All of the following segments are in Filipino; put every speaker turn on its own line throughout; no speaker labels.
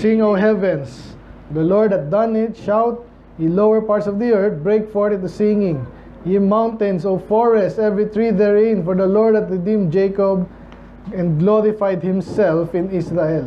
Sing, O heavens, the Lord hath done it. Shout, ye lower parts of the earth, break forth into singing. Ye mountains, O forests, every tree therein, for the Lord hath redeemed Jacob, and glorified himself in Israel.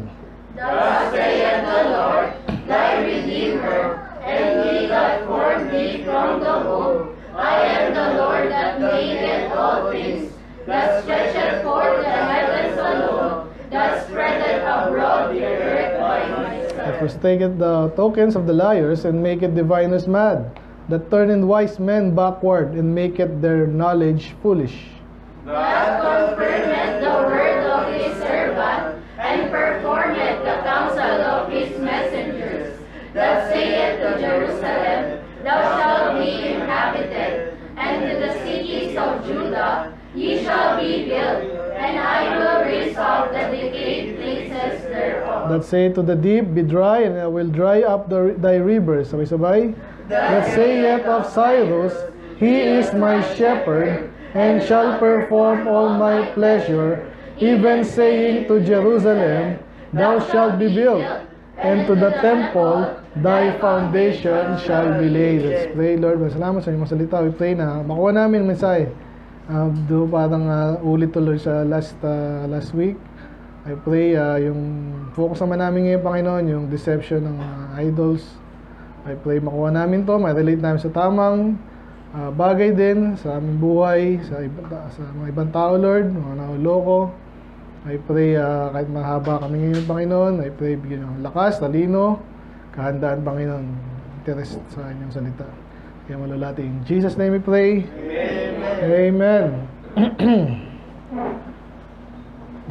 Thus saith the Lord, thy Redeemer, and he that formed thee from the womb. I am the Lord that maketh all things, that stretcheth forth the heavens alone, that spreadeth abroad the earth by myself.
That forsaketh the tokens of the liars, and maketh diviners mad, that turneth wise men backward, and maketh their knowledge foolish.
That confirmeth the word of his servant, and performeth the counsel of his messengers, that saith to Jerusalem, thou shalt be inhabited, and to the cities of Judah, ye shall be built, and I will raise up the decayed places thereof.
That say to the deep, be dry, and I will dry up thy rivers. Sabay-sabay. That saith of Cyrus, he is my shepherd, and shall perform all my pleasure, even saying to Jerusalem, thou shalt be built, and to the temple, thy foundation shall be laid. Let's pray. Lord, salamat sa inyong salita. We pray na makuha namin ang mensahe. Do parang ulit tuloy sa last week. I pray yung focus naman namin ngayon, Panginoon, yung deception ng idols. I pray makuha namin to, ma-relate namin sa tamang bagay din sa aming buhay, sa mga ibang tao, Lord, mga nauloko. I pray kahit mahaba kami ngayon, Panginoon, I pray bigyan ng lakas, talino, kahandaan, Panginoon, interest sa inyong salita. Kaya malalati. In Jesus' name we pray. Amen. Amen.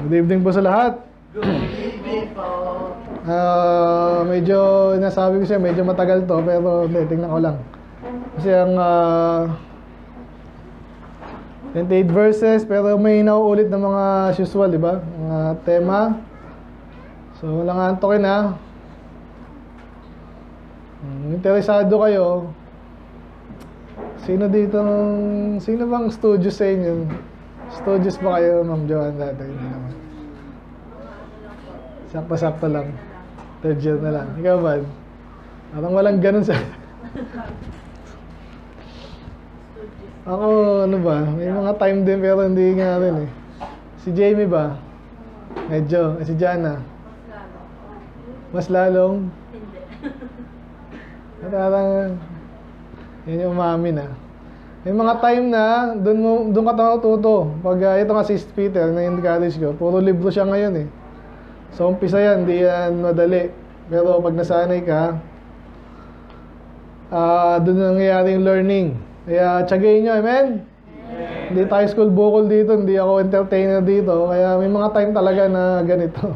Good evening po sa lahat.
Good evening po.
Medyo, nasabi ko siya, medyo matagal to, pero tingnan ko lang. Kasi ang 28 verses, pero may nauulit na mga usual, di ba? Mga tema. So, walang antokin ha. Interesado kayo. Sino bang studios sa inyo? Studios ba kayo, Ma'am Joanne, dati? Hindi naman. Sakto-sakto lang. Third year na lang. Ikaw ba? Parang walang ganun sa... Ako, ano ba? May mga time din pero hindi nga rin eh. Si Jamie ba? Medyo. Si Jana? Mas lalong? Hindi. Parang... Yan yung umamin ah. May mga time na doon ka matututo. Pag ito nga si Peter na yung college ko, puro libro siya ngayon eh. So umpisa yan, hindi yan madali. Pero pag nasanay ka, doon nangyayari yung learning. Kaya tiyagayin nyo, amen? Hindi tayo school bukol dito, hindi ako entertainer dito. Kaya may mga time talaga na ganito.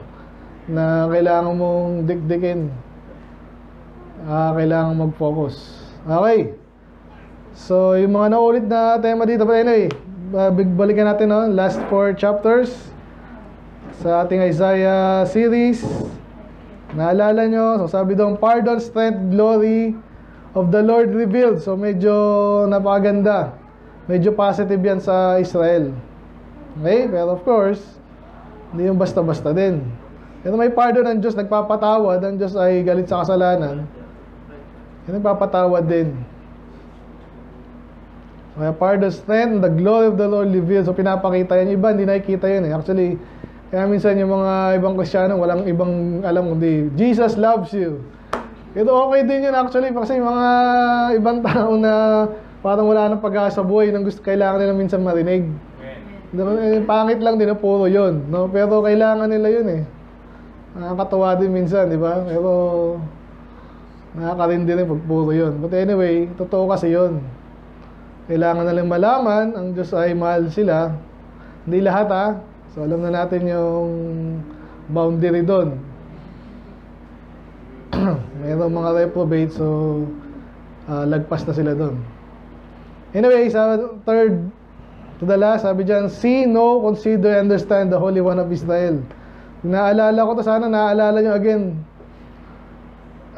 Na kailangan mong dikdikin. Kailangan mag-focus. Okay. So, yung mga naulit na tema dito, but anyway, balikan natin no? Last 4 chapters sa ating Isaiah series. Naalala nyo, so sabi doon, pardon, strength, glory of the Lord revealed. So, medyo napakaganda. Medyo positive yan sa Israel. Okay? Pero of course, hindi yung basta-basta din. Pero may pardon ng Diyos, nagpapatawad. Ang Diyos ay galit sa kasalanan. Yung nagpapatawad din. Kaya pardon, strength, the glory of the Lord revealed. So pinapakita yan. Iba, hindi nakikita yan eh. Actually, kaya minsan yung mga ibang Kristiyano, walang ibang alam kundi, Jesus loves you. Ito okay din yun actually. Kasi mga ibang tao na parang wala nang pag-asa sa buhay, nang gusto, kailangan nila minsan marinig. Pangit lang din na puro yun. No? Pero kailangan nila yun eh. Nakakatawa din minsan, di ba? Pero nakakarindi rin pag puro yun. But anyway, totoo kasi yun. Kailangan nalang malaman, ang Diyos ay mahal sila. Hindi lahat ha. So alam na natin yung boundary doon. Mayroong mga reprobate, so lagpas na sila doon. Anyway, sa third to the last, sabi dyan, see, know, consider, understand the Holy One of Israel. Kung naalala ko to, sana naalala nyo again.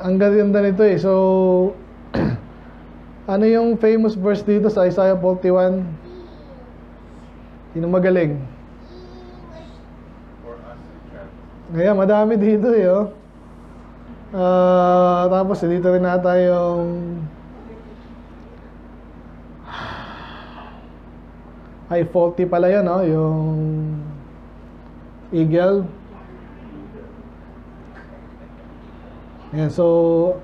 Ang ganda nito eh. So, ano yung famous verse dito sa Isaiah 41? Sino magaling? Kaya madami dito eh, oh. Tapos dito rin nata yung ay faulty pala yan, no? Yung eagle. Ayan, so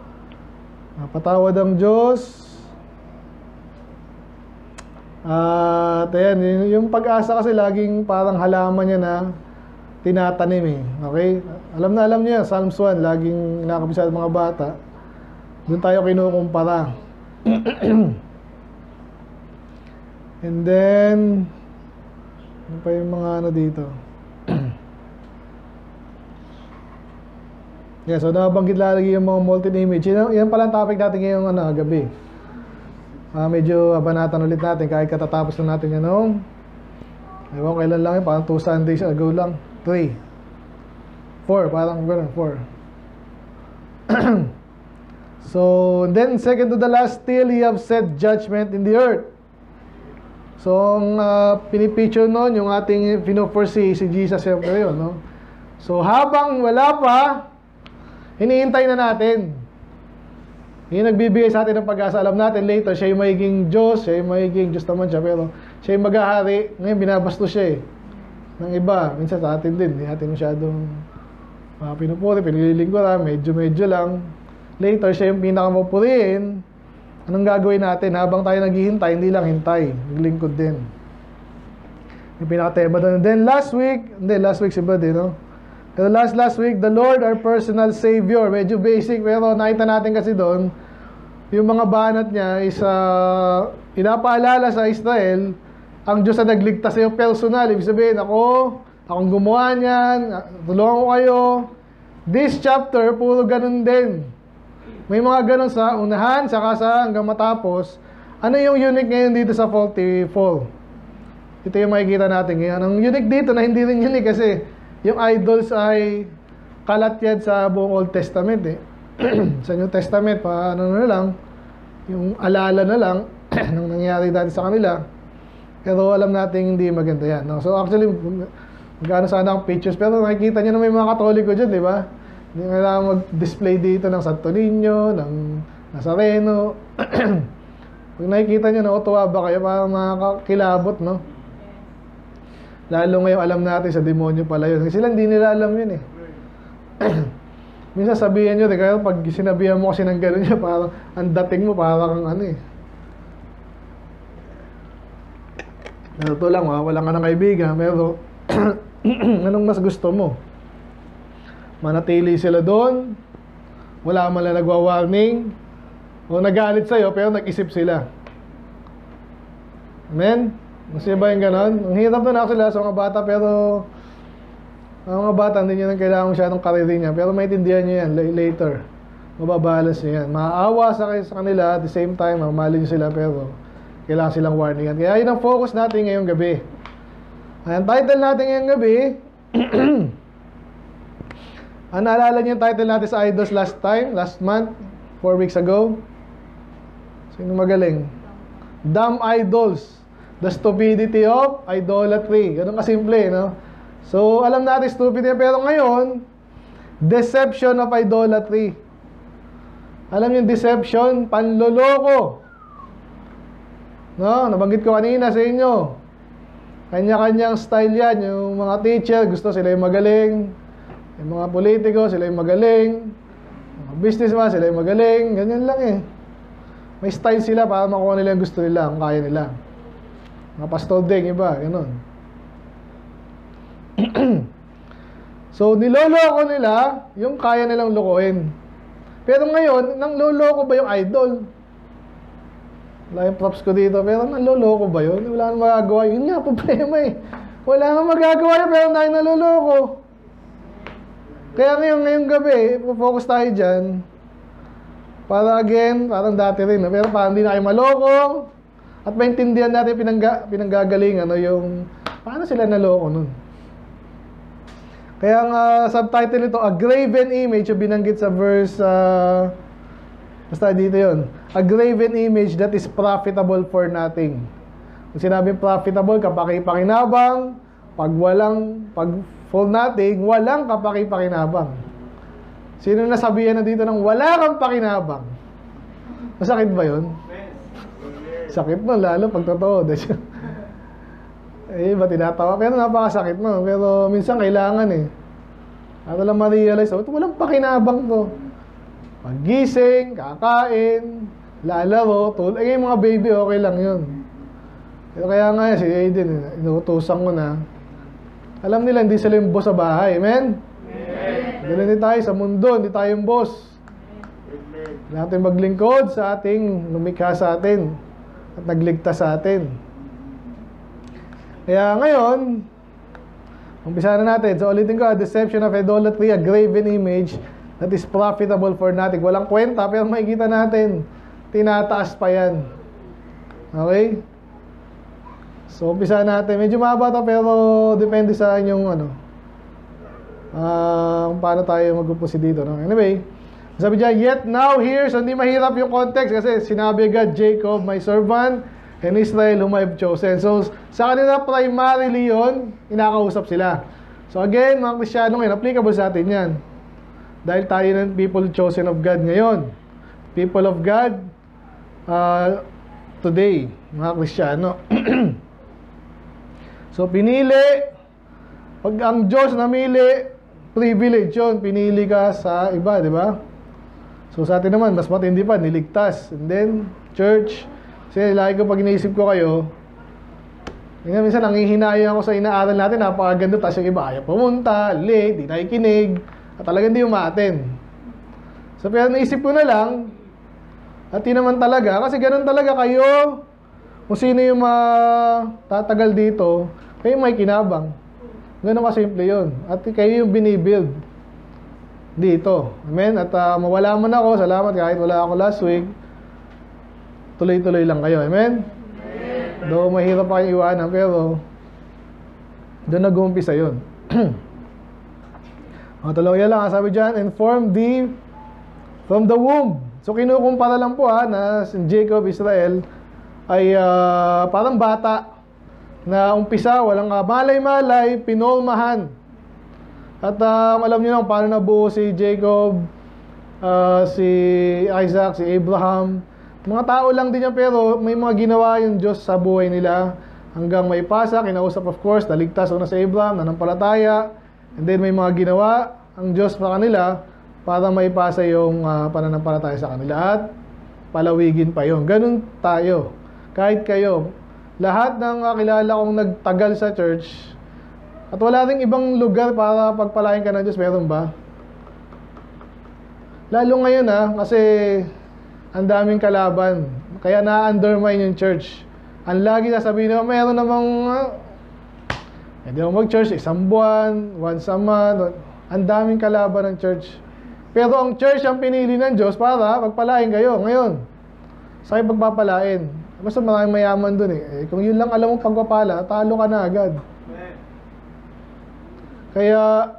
napatawad ang Diyos. At ayan, yung pag-asa kasi laging parang halaman niya na tinatanim eh. Okay? Alam niya, Psalms 1, laging nakakabisa ng mga bata. Doon tayo kinukumpara. And then, ano pa yung mga ano dito? Yeah, so nabanggit lagi yung mga multi-image. Yan pala ang topic natin ngayong gabi. Medyo banatan ulit natin kahit katatapos na natin yan noong ewan kailan lang yun, parang 2 Sundays ago lang. 3 4, parang gano'n, 4. So, then second to the last, still he have set judgment in the earth. So, ang pinipicture nun, yung ating pino-foresee, si Jesus siyempre yun, no? So, habang wala pa, hinihintay na natin. Yung nagbibigay sa atin ng pag-asa. Alam natin later, siya yung magiging Diyos, siya yung magiging Diyos naman siya, pero siya yung maghahari. Ngayon, binabastos siya eh. Ng iba, minsan sa atin din, hindi natin masyadong pinupuri, pinililingkuran, medyo lang. Later, siya yung pinakamapuriin. Anong gagawin natin? Habang tayo naghihintay, hindi lang hintay, naglingkod din. Yung pinaka-tema doon. Then last week si Bud, no? Pero last week, the Lord our personal Savior. Medyo basic, pero nakita natin kasi doon, yung mga banat niya is pinapaalala sa Israel, ang Diyos na nagligtas sa iyo personal. Ibig sabihin, akong gumawa niyan, tulungan ko kayo. This chapter, puro ganun din. May mga ganun sa unahan, saka sa hanggang matapos. Ano yung unique ngayon dito sa faulty fall? Ito yung makikita natin ngayon. Ang unique dito na hindi rin unique kasi yung idols ay kalat yan sa buong Old Testament eh. Sa New Testament, ano na lang, yung alala na lang nung nangyari dati sa kanila. Pero alam natin hindi maganda yan. No? So actually, magkano sana ang pictures, pero nakikita nyo na may mga Katoliko dyan, di ba? Hindi kailangan mag-display dito ng Santo Niño, ng Nazareno. Pag nakikita nyo, natuwa ba kayo? Parang nakakilabot, no? Lalo ngayon alam natin sa demonyo pala yun. Kasi sila hindi nila alam yun eh. Minsan sabihan nyo, kaya pag sinabihan mo kasi ng gano'n niya, parang ang dating mo, parang ano eh. Ito lang, wala ka ng kaibigan, pero anong mas gusto mo? Manatili sila doon, wala man lang nagwa-warning, o nagalit sa'yo, pero nag-isip sila. Amen? Kasi ba yung ganon? Ang hirap doon ako sila sa mga bata, pero ang mga bata, hindi nyo nang kailangan masyadong kariri niya, pero maintindihan nyo yan later. Mababalance nyo yan. Maaawa sa kanila, at the same time, mamali nyo sila, pero kailangan silang warningan. Kaya yun ang focus natin ngayong gabi. Ang title natin ngayong gabi, naalala niyo yung title natin sa Idols last month, 4 weeks ago? Sino magaling? Dumb Idols, the stupidity of idolatry. Ganun kasimple, no? So, alam natin stupid yan, pero ngayon, deception of idolatry. Alam niyo yung deception? Panloloko. No? Nabanggit ko kanina sa inyo. Kanya-kanyang style yan. Yung mga teacher, gusto sila yung magaling. Yung mga politiko, sila yung magaling. Mga businessman, sila yung magaling. Ganyan lang eh. May style sila para makuha nila yung gusto nila, ang kaya nila. Mga pastor din, iba, gano'n. So, niloloko nila yung kaya nilang lokohin. Pero ngayon, nang loloko ba yung idol? Wala yung props ko dito, pero naloloko ba yun? Wala nang magagawa. Yun nga, problema eh. Wala nang magagawa yun, pero tayo naloloko. Kaya ngayong gabi, focus tayo dyan. Para again, parang dati rin, pero parang hindi na kayo maloko. At maintindihan natin pinanggagaling, yung, paano sila naloko nun? Kaya ang subtitle nito, A Graven Image, yung binanggit sa verse, basta dito yun. A graven image that is profitable for nothing. Kung sinabing profitable, kapaki-pakinabang, pag for nothing, walang kapaki-pakinabang. Sino nasabihan na dito ng wala kang pakinabang? Masakit ba yun? Sakit nun, lalo pag totoo. Ba tinatawa? Pero napakasakit nun. Pero minsan kailangan eh. At lang ma-realize, walang pakinabang to. Paggising, kakain, lalaro, tulog. Yung mga baby, okay lang yun. Pero kaya nga si Aiden, inuutusan ko na. Alam nila, hindi sila yung boss sa bahay. Amen? Dahil hindi tayo sa mundo, hindi tayo yung boss. Natin maglingkod sa ating lumikha sa atin at nagligtas sa atin. Kaya ngayon, umpisa na natin. So ulitin ko, a deception of idolatry, a graven image that is profitable for nothing. Walang kwenta, pero makikita natin, tinataas pa yan. Okay? So umpisa natin. Medyo mahaba to, pero depende sa inyong kung paano tayo mag-upusi dito. No? Anyway, sabi dyan, yet now here, so hindi mahirap yung context kasi sinabi agad, Jacob, my servant, and Israel whom I've chosen. So, sa kanila primarily yun, inakausap sila. So again, mga Kristyano ngayon, applicable sa atin yan. Dahil tayo ng people chosen of God ngayon. People of God today, mga Kristyano. So, pinili. Pag ang Diyos namili, privilege yun. Pinili ka sa iba, di ba? So, sa atin naman, mas matindi pa, niligtas. And then, church. Kasi lagi ko pag iniisip ko kayo, minsan nangihinayang ako sa inaaral natin, napakaganda, tapos yung iba ayaw pumunta, late, di nakikinig, at talagang di umaten. So pero naisip ko na lang, at yun naman talaga, kasi ganun talaga kayo, kung sino yung tatagal dito, kayo may kinabang. Ganun kasimple yun. At kayo yung binibuild dito. Amen? At mawala man ako, salamat kahit wala ako last week, tuloy-tuloy lang kayo. Amen? Though mahirap pa kayong iwanan, pero doon nag-uumpisa yun. Tuloy lang, sabi dyan, and form thee from the womb. So kinukumpara lang po na si Jacob, Israel, ay parang bata na umpisa, walang malay-malay, pinolmahan. At alam niyo lang paano nabuo si Jacob, si Isaac, si Abraham. Mga tao lang din yan, pero may mga ginawa yung Diyos sa buhay nila hanggang may pasa, kinausap of course, naligtas una sa Abraham, nanampalataya, and then may mga ginawa ang Diyos sa kanila para may pasa yung pananampalataya sa kanila at palawigin pa yun. Ganun tayo. Kahit kayo, lahat ng kilala kong nagtagal sa church at wala ring ibang lugar para pagpalain ka ng Diyos, meron ba? Lalo ngayon kasi ang daming kalaban. Kaya na-undermine yung church. Ang lagi sasabihin nila, meron namang hindi mo mag-church, isang buwan, once a month. Ang daming kalaban ng church. Pero ang church ang pinili ng Diyos para pagpalain kayo ngayon. Sa kayo pagpapalain. Basta maraming mayaman dun kung yun lang alam mo pagpapala, talo ka na agad. Kaya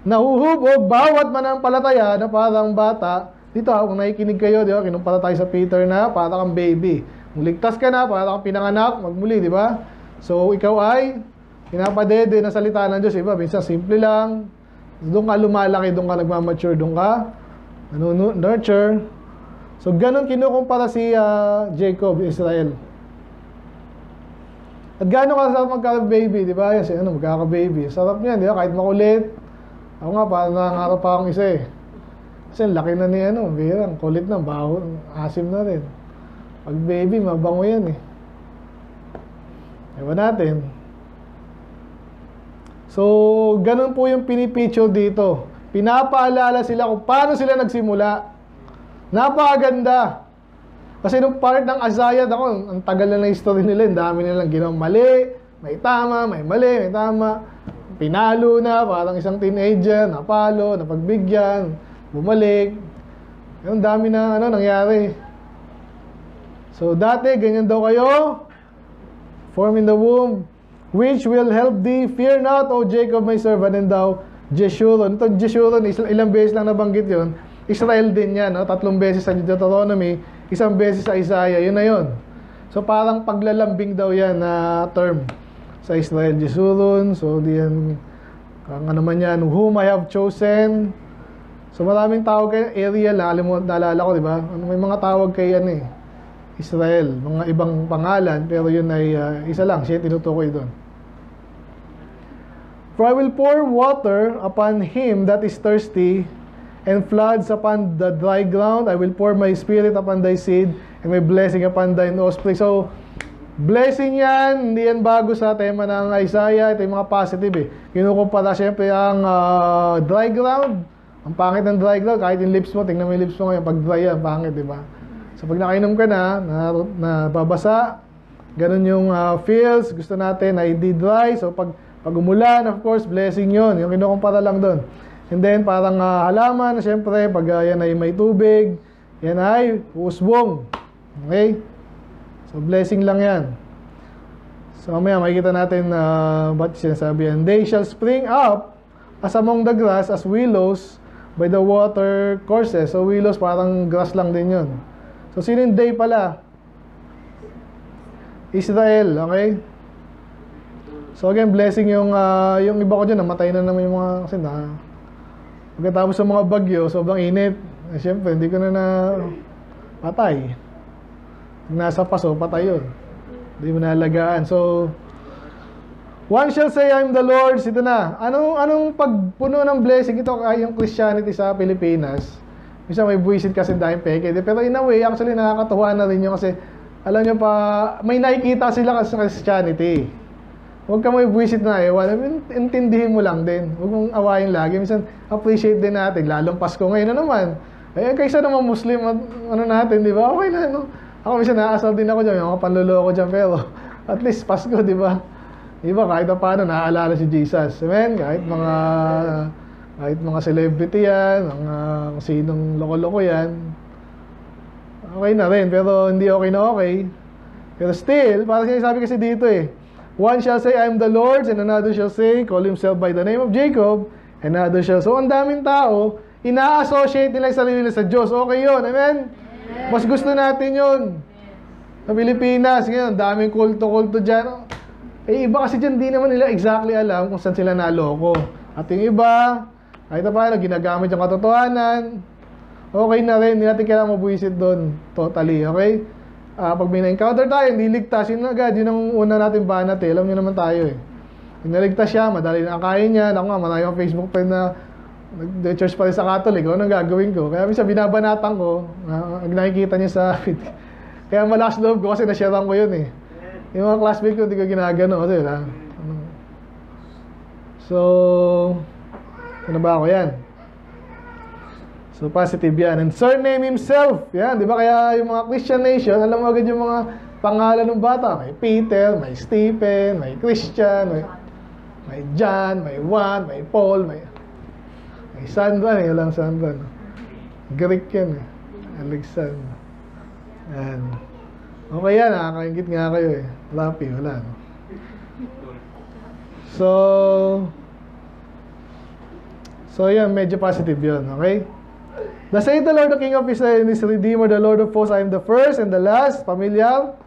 nahuhubog bawat mananampalataya na parang bata. Dito kung nakikinig kayo, di ba? Kinumpara tayo sa Peter na para kang baby. Kung ligtas ka na, para kang pinanganak, magmuli, di ba? So, ikaw ay pinapadede na salita ng Diyos. Iba, minsan simple lang. Doon ka lumalaki, doon ka nagmamature, doon ka nurture. So, ganun kinukumpara si Jacob, Israel. At gano'n ka sa magkaka-baby, di ba? Yan, magkaka-baby. Sarap niyan, di ba? Kahit makulit. Ako nga, parang nangarap pa akong isa Kasi laki na ni birang, kulit na, baho, asim na rin. Pag baby, mabango yan Ewan natin. So, ganun po yung pinipicture dito. Pinapaalala sila kung paano sila nagsimula. Napakaganda. Kasi nung part ng Isaiah, ang tagal na history nila, ang dami nilang ginawang mali, may tama, may mali, may tama. Pinalo na, parang isang teenager, napalo, napagbigyan, bumalik. Ang dami na nangyari. So dati ganyan daw kayo, form in the womb, which will help thee. Fear not, O Jacob my servant, and thou Jeshurun. Ito Jeshurun, ilang beses lang nabanggit yun. Israel din yan, 3 beses sa Deuteronomy, 1 beses sa Isaiah, yun na yun. So parang paglalambing daw yan na term sa Israel. Jeshurun, so diyan, ang man yan, whom I have chosen. So maraming tawag kay Ariel, naalala ko, di ba? May mga tawag kay Israel, mga ibang pangalan, pero yun ay isa lang, siya tinutukoy doon. For I will pour water upon him that is thirsty, and floods upon the dry ground. I will pour my spirit upon thy seed, and my blessing upon thine offspring. So, blessing yan, hindi yan bago sa tema ng Isaiah. Ito yung mga positive Kinukumpara syempre ang dry ground. Ang pangit ng dry ground, kahit yung lips mo, tingnan mo yung lips mo ngayon, pag dry yan, pangit, di ba? So pag nakainom ka na babasa, ganun yung feels, gusto natin na hindi dry. So pag umulan, of course, blessing yon. Yung kinukumpara lang doon. And then parang halaman, syempre, pag yan ay may tubig, yan ay usbong. Okay? So blessing lang yan. So mamaya makikita natin ba't sinasabi yan. They shall spring up as among the grass, as willows, by the water courses. So willows parang grass lang din yun. So sino yung they pala? Israel, okay? So again, blessing yung iba ko dyan, namatay na naman yung mga, kasi pagkatapos sa mga bagyo, sobrang init. Siyempre, hindi ko na patay. Nasa paso, patay yun. Hindi mo nalagaan. So, one shall say, I'm the Lord. Ito na. Anong pagpuno ng blessing? Ito yung Christianity sa Pilipinas. Minsan may buwisit kasi dahil peke. Pero in a way, actually nakakatuwa na rin yun kasi alam nyo pa, may nakikita sila sa Christianity. Huwag ka may buwisit na ewan. Intindihin mo lang din. Huwag mong awayin lagi. Minsan, appreciate din natin. Lalong Pasko ngayon na naman. Kaysa naman Muslim, natin, di ba? Okay na, no? Ako minsan naasal din ako dyan. Yung mga panluloko dyan. Pero, at least Pasko, di ba? Diba, kahit na paano, naaalala si Jesus. Amen? Kahit mga celebrity yan, kung sinong loko-loko yan, okay na rin, pero hindi okay na okay. Pero still, parang sinasabi kasi dito one shall say, I am the Lord, and another shall say, call himself by the name of Jacob, and another shall. So, ang daming tao, ina-associate nila yung sarili nila sa Diyos. Okay yun, amen? Mas gusto natin yun. Sa Pilipinas, ngayon, daming kulto-kulto dyan. Iba kasi dyan, di naman nila exactly alam kung saan sila naloko. At yung iba, kahit na paano, ginagamit yung katotohanan, okay na rin, hindi natin kailangan mabuisit doon. Totally, okay? Pag may na-encounter tayo, hindi ligtas, yun agad, yun ang una natin banat Alam nyo naman tayo Pag naligtas siya, madali na kaya niya. Ako nga, marami akong Facebook friend na nag-church pa rin sa Catholic. Anong gagawin ko? Kaya minsan binabanatan ko, nakikita niya sa kaya malakas loob ko kasi na-sharean ko yun Yung mga classmate ko, hindi ko ginagano kasi So, ano ba ako yan? So, positive yan. And surname himself. Yan, di ba? Kaya yung mga Christian nation, alam mo agad yung mga pangalan ng bata. May Peter, may Stephen, may Christian, may John, may Juan, may Paul, may Sandra. Walang Sandra. Greek yan Alexander. Yan. Okay yan, nakakaingit nga kayo Lapi, wala So yan, medyo positive yun, okay? The say the Lord, the King of Israel, and his Redeemer, the Lord of hosts, I am the first and the last. Familiar?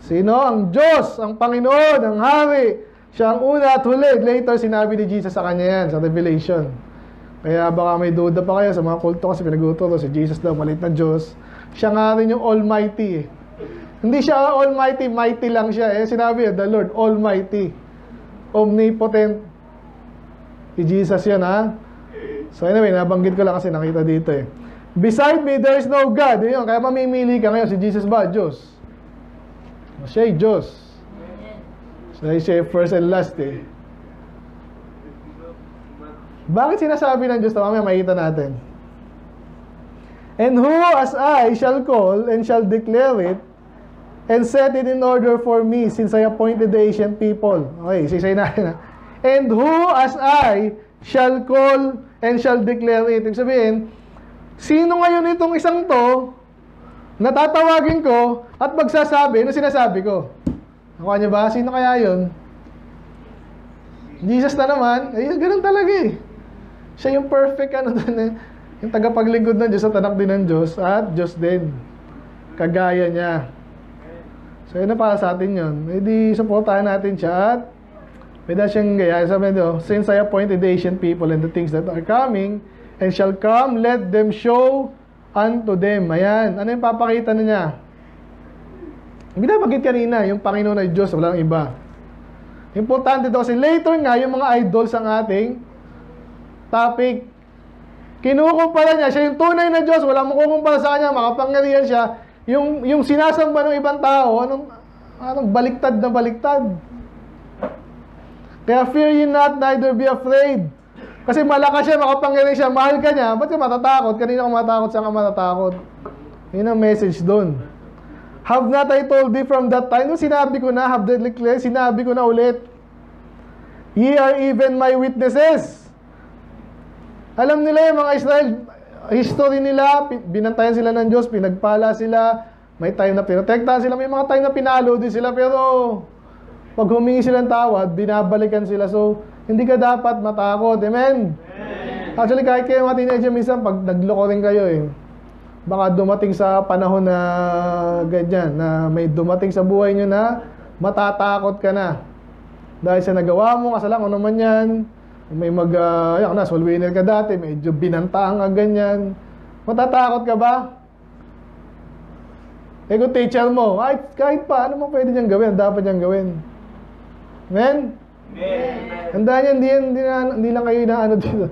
Sino? Ang Diyos, ang Panginoon, ang Hari. Siya ang una at huli. Later, sinabi ni Jesus sa kanya yan, sa Revelation. Kaya baka may duda pa kayo sa mga kulto kasi pinag-uturo si Jesus daw, maliit na Diyos. Siya nga rin yung Almighty Hindi siya Almighty, mighty lang siya Sinabi the Lord, Almighty. Omnipotent. Si Jesus yan So anyway, nabanggit ko lang kasi nakita dito Beside me, there is no God. Yun, kaya mamimili ka ngayon, si Jesus ba? Diyos. Siya ay Diyos. Siya ay first and last Bakit sinasabi ng Diyos? Mamaya makita natin. And who as I shall call and shall declare it and set it in order for me since I appointed the ancient people. Okay, sisay natin And who as I shall call and shall declare it. Ibig sabihin, sino ngayon itong isang to natatawagin ko at magsasabi, ano sinasabi ko? Nakuha niyo ba? Sino kaya yun? Jesus na naman. Ganun talaga Siya yung perfect yung tagapaglingkod ng Diyos at anak din ng Diyos at Diyos din. Kagaya niya. So yun na para sa atin yun. Hindi supportahan natin siya at may dahil siyang gaya. Sabi niyo, since I appointed the ancient people and the things that are coming, and shall come, let them show unto them. Ayan. Ano yung papakita na niya? Binabanggit kanina, yung Panginoon ay Diyos, walang iba. Importante ito kasi later nga, yung mga idols ang ating topic. Kinukumpara niya, siya yung tunay na Diyos, walang makukumpara sa kanya, makapangyarihan siya. Yung sinasamba ng ibang tao, anong baliktad na baliktad. Kaya fear ye not, neither be afraid. Kasi malakas siya, makapangyarihan siya, mahal ka niya, ba't ka matatakot? Kanina ka matatakot, saan ka matatakot? Yun ang message doon. Have not I told thee from that time? Nung sinabi ko na, have they declared, sinabi ko na ulit. Ye are even my witnesses. Alam nila yung mga Israel, history nila, binantayan sila ng Diyos, pinagpala sila, may time na pinotektahan sila, may mga time na pinalo din sila, pero pag humingi sila ng tawad, binabalikan sila. So, hindi ka dapat matakot. Amen? Actually, kahit kayo mga teenager, minsan, pag nagloko rin kayo baka dumating sa panahon na ganyan, na may dumating sa buhay nyo na matatakot ka na. Dahil sa nagawa mo, kasalanan, ano man yan, may soul winner ka dati, medyo binantaan ka ganyan. Matatakot ka ba? Kung teacher mo, kahit pa, ano mo pwede niyang gawin, dapat niyang gawin. Amen? Tandaan niyo, hindi lang kayo na dito.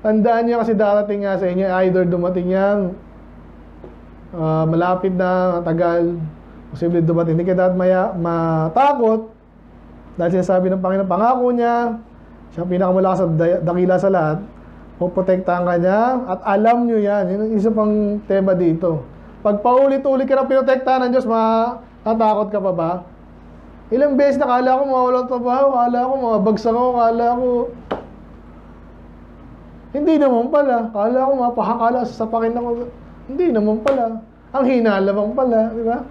Tandaan niyo kasi darating nga sa inyo, either dumating yan, malapit na, matagal, posible dumating. Hindi ka dapat matakot dahil sinasabi ng Panginoon, pangako niya, siya ang pinakamalakas at dakila sa lahat, puprotektahan ka niya, at alam niyo yan. Yun ang isa pang tema dito. Pag paulit-ulit ka na pinotektahan ng Diyos, matatakot ka pa ba? Ilang beses na kala ko mawalan trabaho, kala ko mabagsak ako, kala ko hindi naman pala. Kala ko mapahakala, sasapakin ako. Hindi naman pala. Ang hina lamang pala, di ba?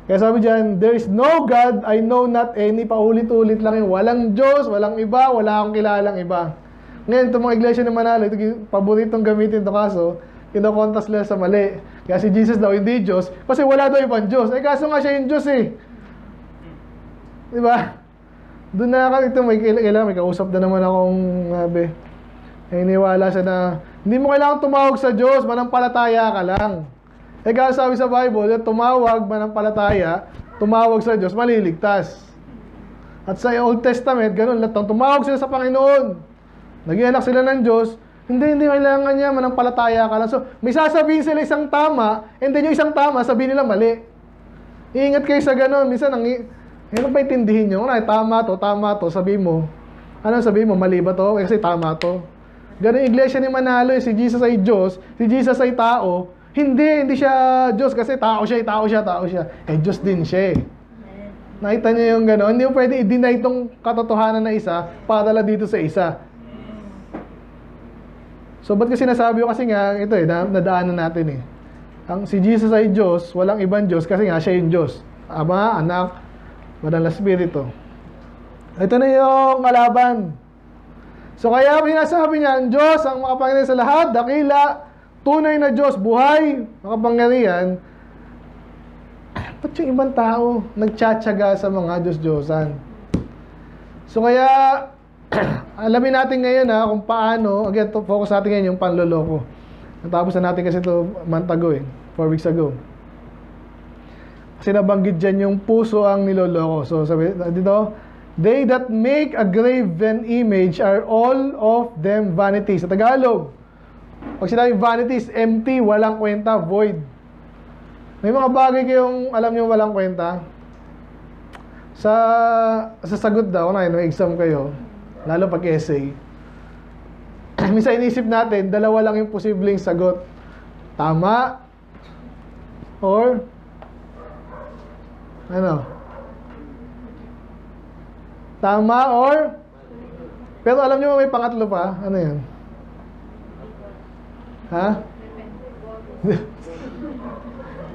Kaya sabi dyan, there is no God, I know not any. Paulit-ulit lang yung walang Diyos, walang iba, wala akong kilalang iba. Ngayon, itong mga iglesia ng Manalo, ito paboritong gamitin ito kaso, kinokontas nila sa mali. Kaya si Jesus daw hindi Diyos, kasi wala daw ibang Diyos. Kaso nga siya yung Diyos Di ba? Doon na ito, may kausap na naman akong iniwala siya na, hindi mo kailangan tumawag sa Diyos, manampalataya ka lang. Kaya sabi sa Bible, tumawag, manampalataya, tumawag sa Diyos, maliligtas. At sa Old Testament, ganun, tumawag sila sa Panginoon. Nag-ianak sila ng Diyos, hindi kailangan niya, manampalataya ka lang. So, may sasabihin sila isang tama, and then yung isang tama, sabihin nila mali. Iingat kayo sa ganun. Minsan, ano pa itindihin nyo? Tama to, sabihin mo. Ano sabihin mo, mali ba to? Kasi tama to. Ganun iglesia ni Manalo, si Jesus ay Diyos, si Jesus ay tao. Hindi siya Diyos kasi tao siya. Diyos din siya Nakita niyo yung gano'n? Hindi mo pwede i-deny itong katotohanan na isa para dito sa isa. So, ba't kasi nasabi ko? Kasi nga, ito nadaanan natin Ang si Jesus ay Diyos, walang ibang Diyos kasi nga siya yung Diyos. Ama, Anak, Banal na Espiritu. Ito na yung kalaban. So, kaya sinasabi niya, ang Diyos, ang makapangyarihan sa lahat, dakila, tunay na Diyos, buhay, makapangyarihan. Ba't yung ibang tao nagtsatsaga sa mga Diyos-Diyosan? So kaya, alamin natin ngayon kung paano, again, focus natin ngayon yung panloloko. Natapos na natin kasi ito month ago 4 weeks ago. Kasi nabanggit dyan yung puso ang niloloko. So sabi dito, they that make a graven image are all of them vanity. Sa Tagalog, pag sinabi vanity is empty, walang kwenta, void. May mga bagay kayong alam nyo walang kwenta. Sa sagot daw, may exam kayo, lalo pag essay. Minsan inisip natin, dalawa lang yung posibleng sagot. Tama or tama or pero alam nyo may pangatlo pa. Ano yan? Ha?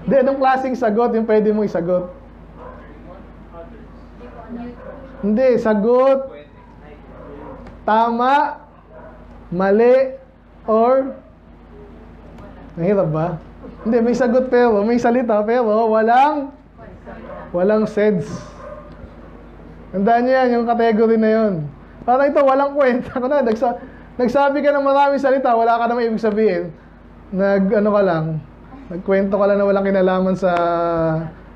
Hindi, anong klaseng sagot yung pwede mo isagot? Hindi, sagot tama, mali, or nahirap ba? Hindi, may sagot pero, may salita pero walang sense. Tandaan niyo yan, yung category na yun. Parang ito, walang kwenta ka na. Nagsabi ka ng maraming salita, wala ka naman ibig sabihin. Ano ka lang, nagkwento ka lang na walang kinalaman sa...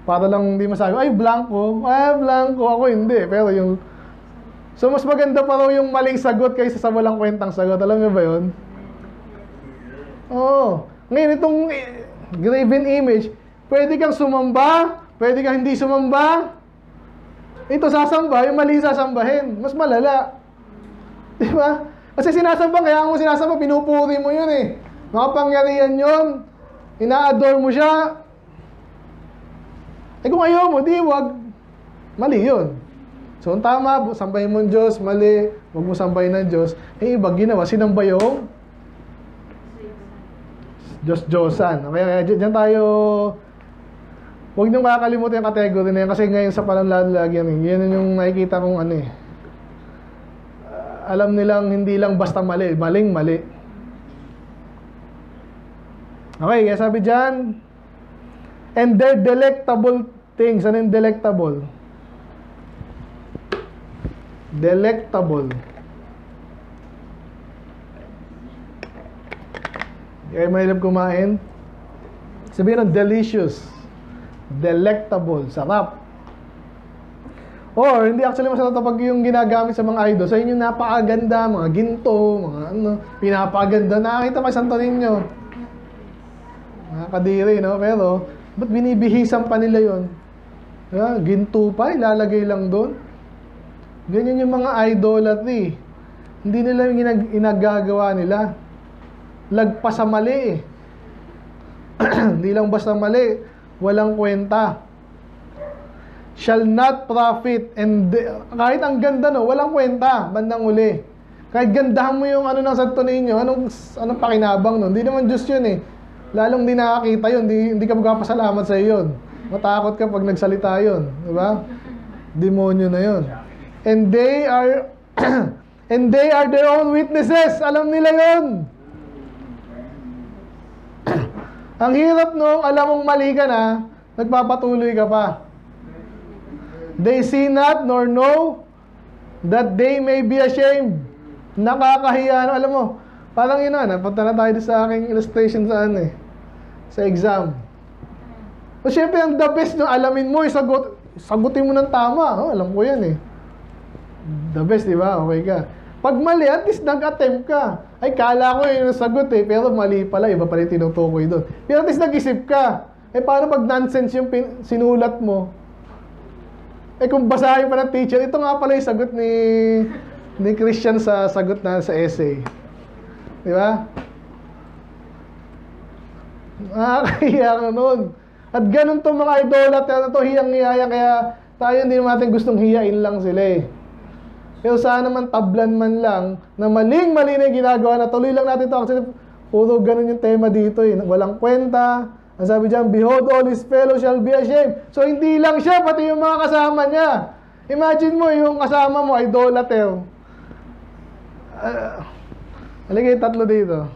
Para lang hindi masabi, ay, blanco. Ay, blanco. Ako hindi. Pero yung... So, mas maganda pa raw yung maling sagot kaysa sa walang kwentang sagot. Alam niyo ba yun? Oo. Ngayon, itong graven image, pwede kang sumamba, pwede kang hindi sumamba. Ito sasamba, yung mali sasambahin. Mas malala. Di ba? Kasi sinasamba, kaya mo sinasamba, pinupuri mo yun eh. Makapangyarihan yun. Ina-adore mo siya. Eh kung ayaw mo, di wag. Mali yun. So, ang tama, sambahin mo ang Diyos, mali. Huwag mo sambahin ng Diyos. Eh, iba ginawa, sinamba yung Diyos-Diyosan. Kaya dyan tayo, huwag niyong kakalimutan yung category na yan kasi ngayon sa panlalagyan, yan yung nakikita kong ano eh. Alam nilang hindi lang basta mali, maling-mali. Okay, kaya sabi dyan, and their delectable things. Ano yung delectable? Delectable. Kaya mahirap kumain. Sabihin ng delicious. Delectable. Sarap. Or, hindi actually masarap pag yung ginagamit sa mga idol. Sa inyo napakaganda, mga ginto, mga ano, pinapaganda. Nakakita pa Santo Niño. Nakakadiri, no? Pero, ba't binibihisan pa nila yun? Yeah, ginto pa, ilalagay lang doon. Ganyan yung mga idolatry. Hindi nila yung inagagawa nila. Lagpas sa mali eh. Hindi lang basta mali, walang kwenta. Shall not profit. And kahit ang ganda no, walang kwenta, bandang uli. Kahit gandahan mo yung ano ng Santo Niño, anong pakinabang no? Hindi naman Diyos yun eh. Lalong di nakakita yun, hindi ka magpapasalamat sa iyon. Matakot ka pag nagsalita yun, di ba? Demonyo na yun. And they are and they are their own witnesses. Alam nila yun. Ang hirap nung alam mong mali ka na, nagpapatuloy ka pa. They see not nor know that they may be ashamed. Nakakahiya. Alam mo, parang yun na, punta na tayo sa aking illustration sa ano eh, sa exam. O syempre, ang the best nung alamin mo, sagutin mo ng tama. Oh, alam ko yan eh. The best, di ba? Okay ka. Pag mali, at least nag-attempt ka. Ay, kala ko yung sagot eh, pero mali pala, iba pala yung tinutukoy doon. Pero at least nag-isip ka. Eh, paano pag nonsense yung sinulat mo? Eh, kung basahin pa ng teacher, ito nga pala yung sagot ni Christian sa sagot na sa essay. Di ba? Nakakahiya ka nun. At ganun itong mga idolater na ito, hiyang-hiyaya, kaya tayo hindi natin gustong hiyain lang sila eh. Pero sana man tablan man lang na maling-mali na ginagawa na tuloy lang natin ito. Kasi puro ganun yung tema dito eh. Walang kwenta. Ang sabi dyan, behold, all his fellows shall be ashamed. So hindi lang siya, pati yung mga kasama niya. Imagine mo yung kasama mo, idolater. Halagay tatlo dito.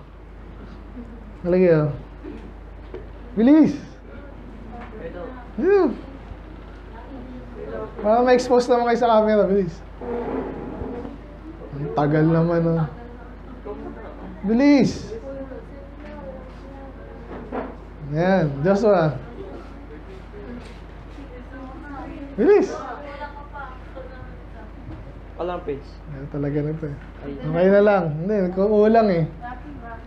Halagay oh. Bilis. Yeah. Para ma-expose naman kayo sa camera, bilis. Ang tagal naman, oh. Bilis! Ayan, Joshua. Bilis!
Walang page.
Ayan talaga na ito eh. Okay na lang. Hindi, kulang eh.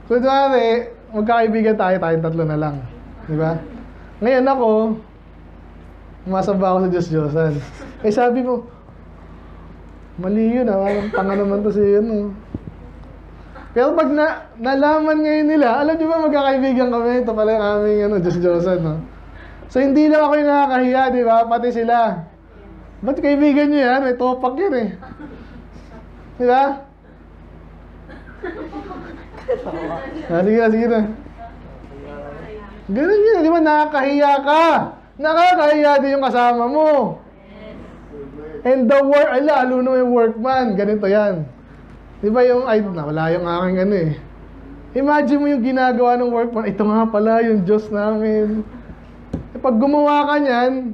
Kung tuwari, magkakaibigan tayo, tayong tatlo na lang. Di ba? Ngayon ako, umasamba ako sa Diyos-Diyosan. Eh sabi mo, mali yun ah, walang tanga naman to si yun. Pero pag nalaman ngayon nila, alam nyo ba magkakaibigan kami, ito pala yung aming Diyos-Diyosan. No? So hindi lang ako yung nakakahiya, di ba? Pati sila. Ba't kaibigan nyo yan? May topak yan eh. Di ba? Sige na, sige na. Ganun yun, di ba? Nakakahiya ka. Nakakahiya din yung kasama mo. And the work, ay lalo na yung workman, ganito yan. Di ba yung, ay, wala yung aking ano eh. Imagine mo yung ginagawa ng workman, ito nga pala yung Diyos namin. E pag gumawa ka niyan,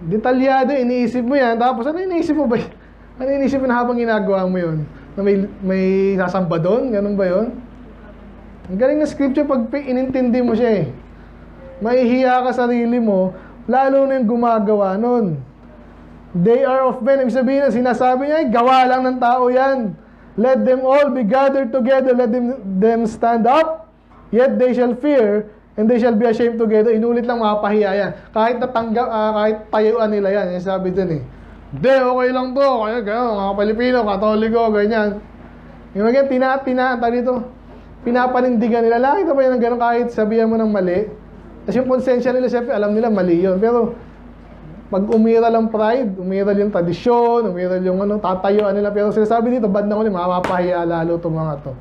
detalyado, iniisip mo yan, tapos ano iniisip mo ba? Ano inisip mo na habang ginagawa mo yun? Na may sasamba doon? Ganun ba yun? Ang galing na scripture pag inintindi mo siya eh. Mahihiya ka sarili mo, lalo na yung gumagawa nun. They are of men. Ibig sabihin na sinasabi niya, gawa lang ng tao yan. Let them all be gathered together. Let them stand up. Yet they shall fear, and they shall be ashamed together. Inulit lang, mapahiya yan. Kahit kahit tayuan nila yan. Yung sabi dun eh. Hindi, okay lang to. Kaya gano'n, mga Pilipino, Katoliko, ganyan. Yung mga pinapanindigan nila. Nakita ba yan ng gano'n kahit sabihan mo ng mali? Kasi yung konsensya nila, siyempre, alam nila mali yun. Pero, pag umiral ang pride, umiral yung tradisyon, umiral yung tatayuan nila. Pero sinasabi dito, bad na ko mapapahiya lalo itong mga to.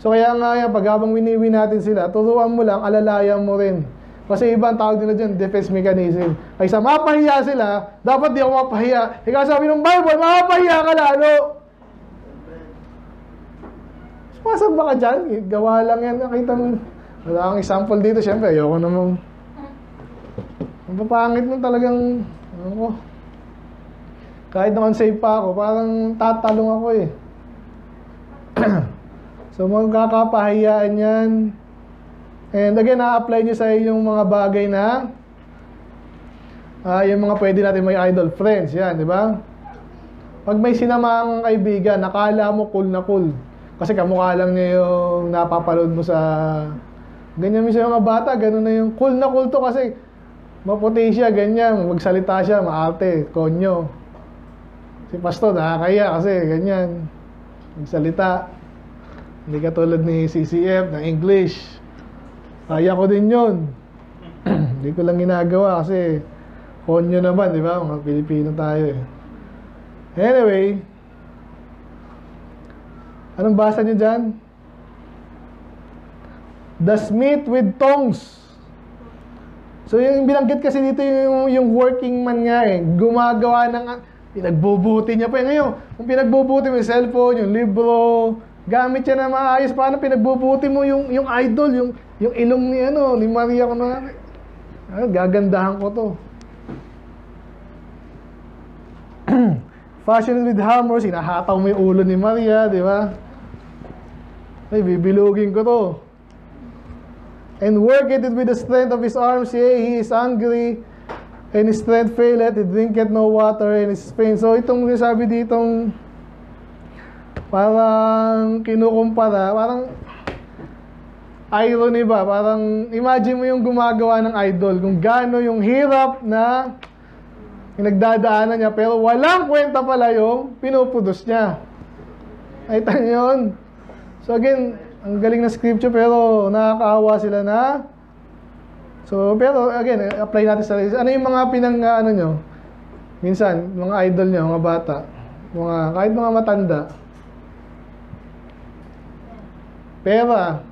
So kaya nga yan, pag habang winiwi natin sila, turuan mo lang, alalayan mo rin. Kasi iba ang tawag nila dyan, defense mechanism. Ay sa mapahiya sila, dapat di ako mapahiya. Ikaw sabi ng Bible, mapahiya ka lalo. Sumasamba ka dyan, gawa lang yan. Nakita mo, wala kang example dito, syempre, ayoko namang. Ang papangit mo talagang, kahit naman save pa ako, parang tatalong ako eh. So magkakapahayaan yan. And again, na-apply nyo sa yung mga bagay na yung mga pwede natin may idol friends, yan, di ba? Pag may sinamang kaibigan, nakala mo cool na cool. Kasi kamukha lang niya yung napapaload mo sa ganyan minsan yung mga bata, ganun na yung cool na cool to kasi maputi siya, ganyan, magsalita siya, maarte, konyo. Si pastor, nakakaya kasi ganyan, magsalita. Hindi katulad ni CCF ng English. Kaya ko din yun. Hindi ko lang ginagawa kasi konyo naman, di ba? Mga Pilipino tayo eh. Anyway, anong basa nyo dyan? The smith with tongs. So yung binanggit kasi dito yung working man nga eh. Gumagawa ng, pinagbubuti niya pa. Ngayon, kung pinagbubuti mo yung cellphone, yung libro, gamit siya na maayos. Paano pinagbubuti mo yung idol, yung ilong ni Maria ko na, gagandahan ko to. Fashion with hammers, hinahataw mo yung ulo ni Maria, di ba? Ay, bibilugin ko to. And work it with the strength of his arms, yea, he is hungry, and his strength faileth, he drinketh no water, and his pain. So itong sabi ditong parang kinukumpara, parang irony ba? Parang imagine mo yung gumagawa ng idol, kung gaano yung hirap na nagdadaanan niya, pero walang kwenta pala yung pinupudos niya. Ay, yun. So again, ang galing na scripture pero nakakaawa sila na. So, pero again, apply natin sa ano yung mga ano nyo? Minsan, mga idol nyo, mga bata, kahit mga matanda. Pera.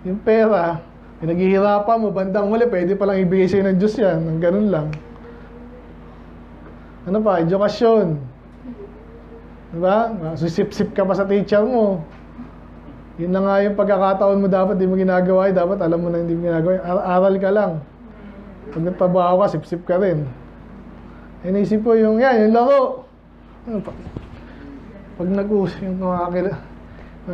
Yung pera, pinaghihirapan mo, bandang huli, pwede palang ibigay sa'yo ng Diyos yan, ng ganun lang. Ano pa? Edukasyon. Diba? Susip-sip ka pa sa teacher mo. Yun na nga yung pagkakataon mo dapat di mo ginagawa, dapat alam mo na hindi mo ginagawa. Aral ka lang. Pag nagpabaho ka, sip-sip ka rin. Inisip ko yung laro. Pag nag-usap, yung mga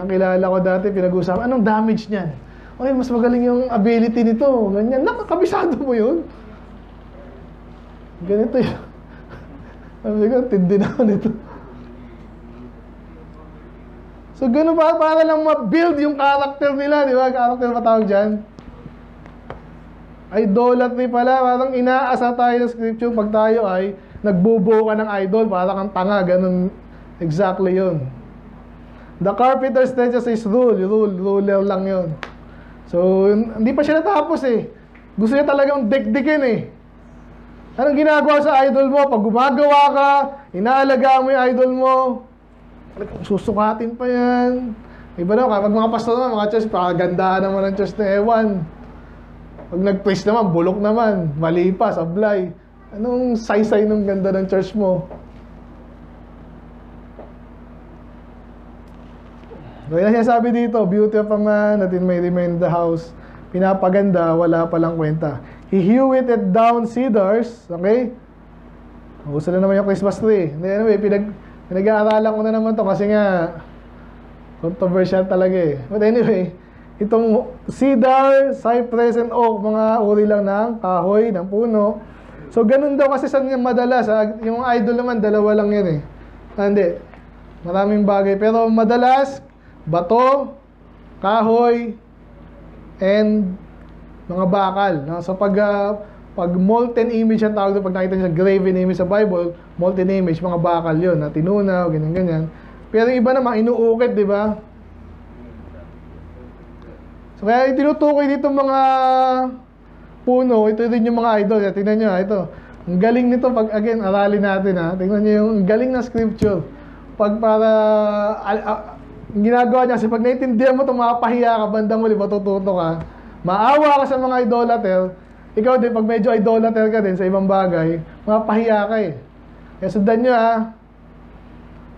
kilala ko dati, pinag-usapan, anong damage niyan? Okay, mas magaling yung ability nito. Ganyan, kabisado mo yun. Ganito yun. Sabi ko, tindi na ako nito. So, gano'n para lang ma-build yung character nila, di ba? Character matawag dyan. Idolatry pala, parang inaasa tayo ng scripture pag tayo ay nagbubuo ka ng idol, para kang tanga, ganun, exactly yun. The carpenter stretches his ruler lang yun. So, hindi pa siya natapos eh. Gusto niya talagang dekdikin eh. Anong ginagawa sa idol mo? Pag gumagawa ka, inaalagaan mo yung idol mo, susukatin pa yan. Iba na, kapag mga pastor naman, mga church, pakagandaan naman ng church na ewan. Pag nag-praise naman, bulok naman, mali pa, sablay. Anong saysay ng ganda ng church mo? Kaya sinasabi dito, beauty of a man that it may remain in the house. Pinapaganda, wala palang kwenta. He heweth it down cedars, okay? Gusto na naman yung Christmas tree. Anyway, pinag-aaralan ko na naman to kasi nga controversial talaga eh. But anyway, itong cedar, cypress, and oak, mga uri lang ng kahoy, ng puno. So, ganun daw kasi sa madalas. Yung idol naman, dalawa lang yan eh. Hindi. Maraming bagay. Pero madalas, bato, kahoy, and mga bakal. No? So, pag molten image ang tawag doon, pag nakita niyo sa graven image sa Bible, molten image, mga bakal yun, na tinunaw, ganyan-ganyan. Pero yung iba naman, inuukit, di ba? So, kaya tinutukoy dito mga puno, ito din yung mga idol. Tingnan nyo, ito. Ang galing nito, pag again, aralin natin ha. Tingnan nyo yung galing na scripture. Pag para, ginagawa niya, kasi pag naiintindihan mo ito, makapahiya ka, bandang huli, matututo ka. Maawa ka sa mga idolater. Ikaw din, pag medyo idolater ka din sa ibang bagay, mapahiya ka eh. Kaya sundan nyo ha.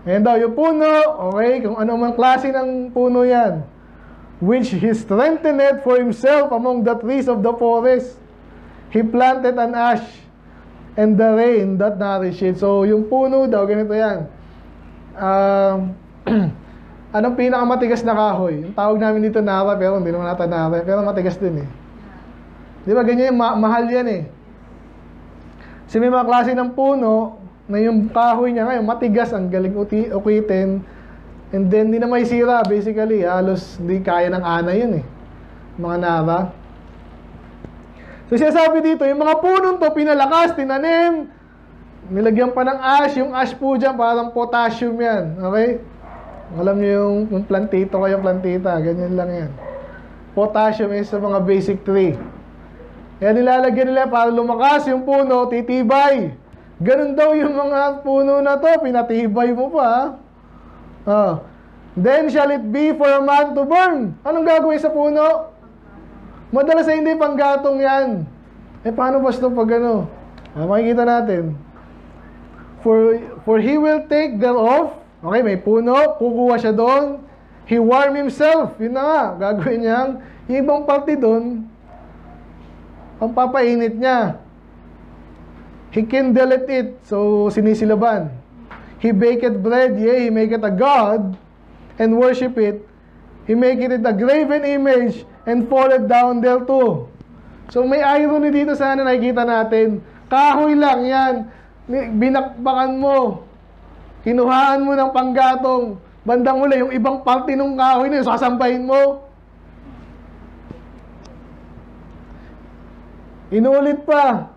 Ngayon daw, yung puno, okay, kung ano mang klase ng puno yan, which he strengthened for himself among the trees of the forest. He planted an ash, and the rain that nourished it. So, yung puno daw, ganito yan. Anong pinakamatigas na kahoy? Yung tawag namin dito nara, pero hindi naman natin nara, pero matigas din eh. Di ba ganyan yung mahal yan eh. Kasi may mga klase ng puno na yung kahoy niya ngayon matigas, ang galing ukitin, and then hindi na may sira basically, halos hindi kaya ng ana yun eh, mga nara. So siya sabi dito, yung mga punong to pinalakas, tinanim, nilagyan pa ng ash. Yung ash po dyan parang potassium yan, okay? Alam niyo yung plantito kayo, plantita, ganyan lang yan. Potassium is sa mga basic tree. Kaya nilalagyan nila para lumakas yung puno, titibay. Ganun daw yung mga puno na to, pinatibay mo pa. Then shall it be for a man to burn. Anong gagawin sa puno? Madalas ay hindi panggatong yan. Paano ba ito pag ano? Makikita natin. For he will take thereof. Okay, may puno, kukuha siya doon. He warm himself. Yun na nga, gagawin niyang yung ibang parte doon, ang papainit niya. He kindled it. So, sinisilaban. He baked bread, yea, he make it a god, and worship it. He make it a graven image, and fall it down there too. So, may irony dito sana nakikita natin. Kahoy lang yan. Binakbakan mo. Kinuhaan mo ng panggatong. Bandang huli, yung ibang parte ng kahoy na yun, sasampahin mo. Inulit pa.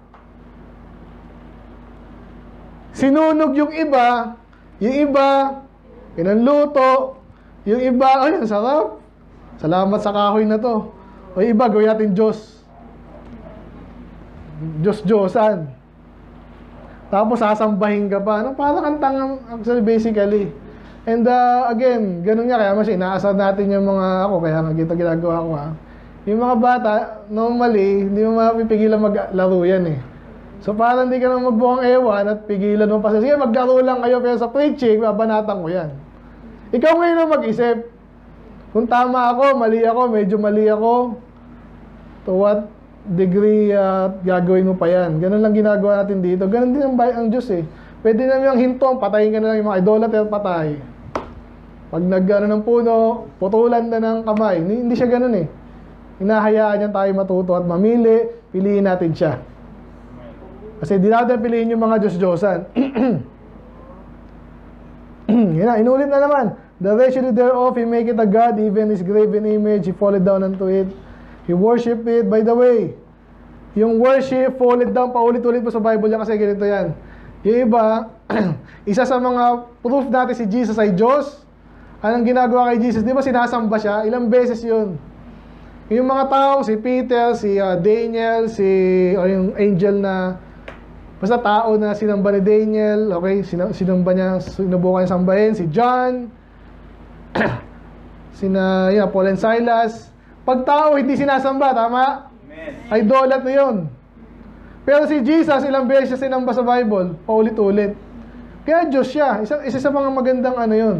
Sinunog yung iba, pinanluto, yung iba, ay, ang sarap. Salamat sa kahoy na to. O iba, gawin natin Diyos. Diyos-Diyosan. Tapos sasambahin ka pa. Ano, parang kantang, actually, basically. And again, ganun nga, kaya mas inaasar natin yung mga, ako, kaya nga ginagawa ko ha. Yung mga bata, normally, hindi mo mapipigilan maglaro yan eh. So parang hindi ka nang magbuhang ewan at pigilan mo pa. Sige, maglaro lang kayo, pero sa preaching, babanatan ko yan. Ikaw ngayon ang mag-isip. Kung tama ako, mali ako, medyo mali ako, to what degree gagawin mo pa yan. Ganun lang ginagawa natin dito. Ganun din ang Diyos eh. Pwede namin ang hinto, patayin ka na lang yung mga idolater, patay. Pag nag-ano ng puno, putulan na ng kamay. Hindi siya ganun eh. Hinahayaan niya tayo matuto at mamili, piliin natin siya. Kasi di natin piliin yung mga Diyos-Diyosan. Yan na, inulit na naman. The ratio thereof, he make it a god, even his graven image, he fall down unto it. He worship it. By the way, yung worship, fall down, paulit-ulit po sa Bible yan kasi ganito yan. Yung iba, isa sa mga proof natin si Jesus ay Diyos. Anong ginagawa kay Jesus? Di ba sinasamba siya? Ilang beses yun? Yung mga tao, si Peter, si Daniel, o yung angel na, basta tao na sinamba ni Daniel, okay, sinamba niya, sinubukan niya sambahin, si John, Paul and Silas. Pag tao, hindi sinasamba, tama? Amen. Idolat na yun. Pero si Jesus, ilang beses siya sinamba sa Bible, paulit-ulit. Kaya Diyos siya, isa sa mga magandang ano yun.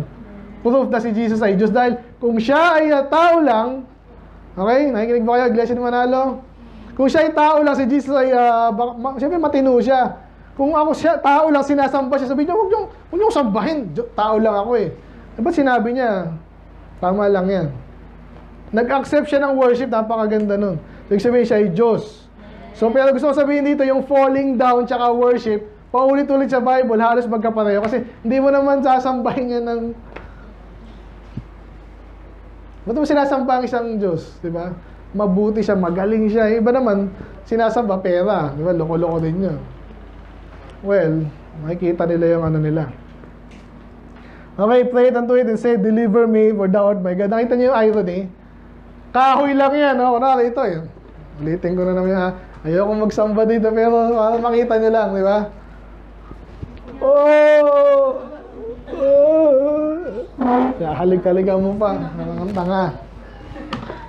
Proof na si Jesus ay Diyos dahil kung siya ay tao lang, okay, nakikinig ba kayo, Iglesia ni Manalo? Kung siya ay tao lang, si Jesus ay, siyempre matino siya. Kung ako siya, tao lang sinasamba siya, sabihin niya, huwag niyo sambahin. Tao lang ako eh. Ba't sinabi niya? Tama lang yan. Nag-accept siya ng worship, napakaganda nun. Ibig sabihin siya ay Diyos. So, pero gusto ko sabihin dito, yung falling down tsaka worship, paulit-ulit sa Bible, halos magkapareho. Kasi hindi mo naman sasambahin yan ng... Ba't mo sinasamba ang isang Diyos? Diba? Mabuti siya, magaling siya. Iba naman, sinasamba pera. Diba? Loko-loko din yun. Well, makikita nila yung ano nila. Okay, pray it unto it and say, deliver me for thou art my God. Nakita niyo yung irony? Kahoy lang yan, no? Kunwari ito, yun. Ulitin ko na naman ha. Ayoko magsamba dito, pero makita niyo lang, di ba? Oh! Halig-haligan mo pa. Tanga.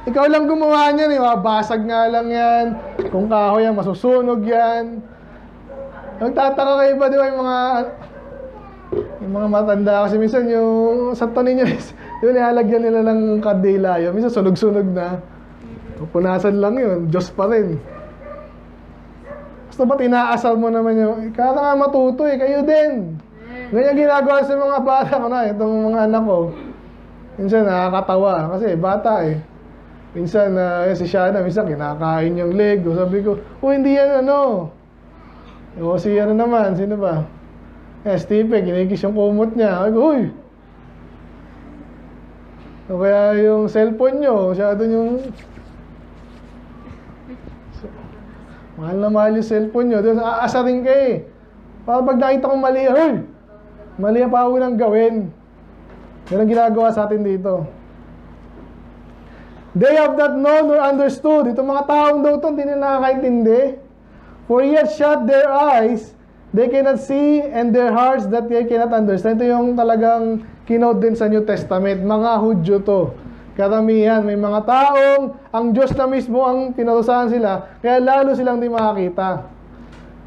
Ikaw lang gumawa niyan, di ba? Basag nga lang yan. Kung kahoy yan, masusunog yan. Nagtataka kayo ba, di ba, yung mga matanda kasi minsan yung santo ninyo, di ba, nilalagyan nila ng kandila yun. Minsan sunog-sunog na. Punasan lang yun. Diyos pa rin. Basta ba't inaasal mo naman yung, kaya nga matuto eh, kayo din. Ganyan ginagawa sa mga bata ko na, itong mga anak ko. Minsan nakakatawa, kasi bata eh. Minsan, si Shana, minsan kinakain yung leg. Sabi ko, hindi yan ano. O si ano naman, sino ba? Steve, kinikis yung kumot niya. Ay, uy! O kaya yung cellphone nyo, masyado yung... mahal na mahal yung cellphone nyo. Diba, aasarin ka eh. Para pag nakita kong mali, uy! Mali pa ako nang gawin. Yan ang ginagawa sa atin dito. They have not known or understood. Itong mga taong daw ito, hindi nila nakakaintindi. For he has shut their eyes, they cannot see, and their hearts that they cannot understand. Ito yung talagang kinote din sa New Testament. Mga Hudyo to. Karamihan, may mga taong ang Diyos na mismo ang pinarusahan sila, kaya lalo silang di makakita.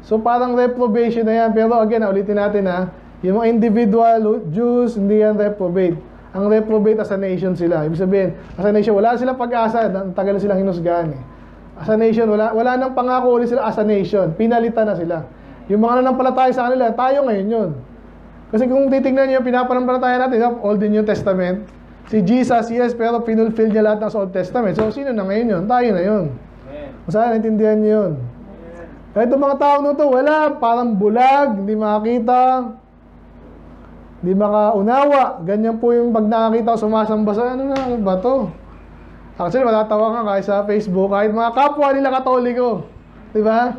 So parang reprobation na yan. Pero again, ulitin natin ha, yung mga individual Jews, hindi yan reprobate. Ang reprobate as a nation sila. Ibig sabihin, as a nation, wala silang pag-asa. Tagal na silang hinusgahan eh. As a nation, wala nang pangako ulit sila as a nation. Pinalitan na sila. Yung mga nanampalataya sa kanila, tayo ngayon yun. Kasi kung titignan niyo, pinapanampalataya natin, Old and New Testament, si Jesus, yes, pero pinulfill niya lahat ng Old Testament. So, sino na ngayon yun? Tayo na yun. Kung saan, naintindihan niyo yun. Kaya itong mga tao nito, wala, parang bulag, hindi makakita, hindi makaunawa. Ganyan po yung pag nakakita ko sumasamba sa, ano ba to? Actually, matatawa ka kahit sa Facebook, kahit mga kapwa nila Katoliko. Diba?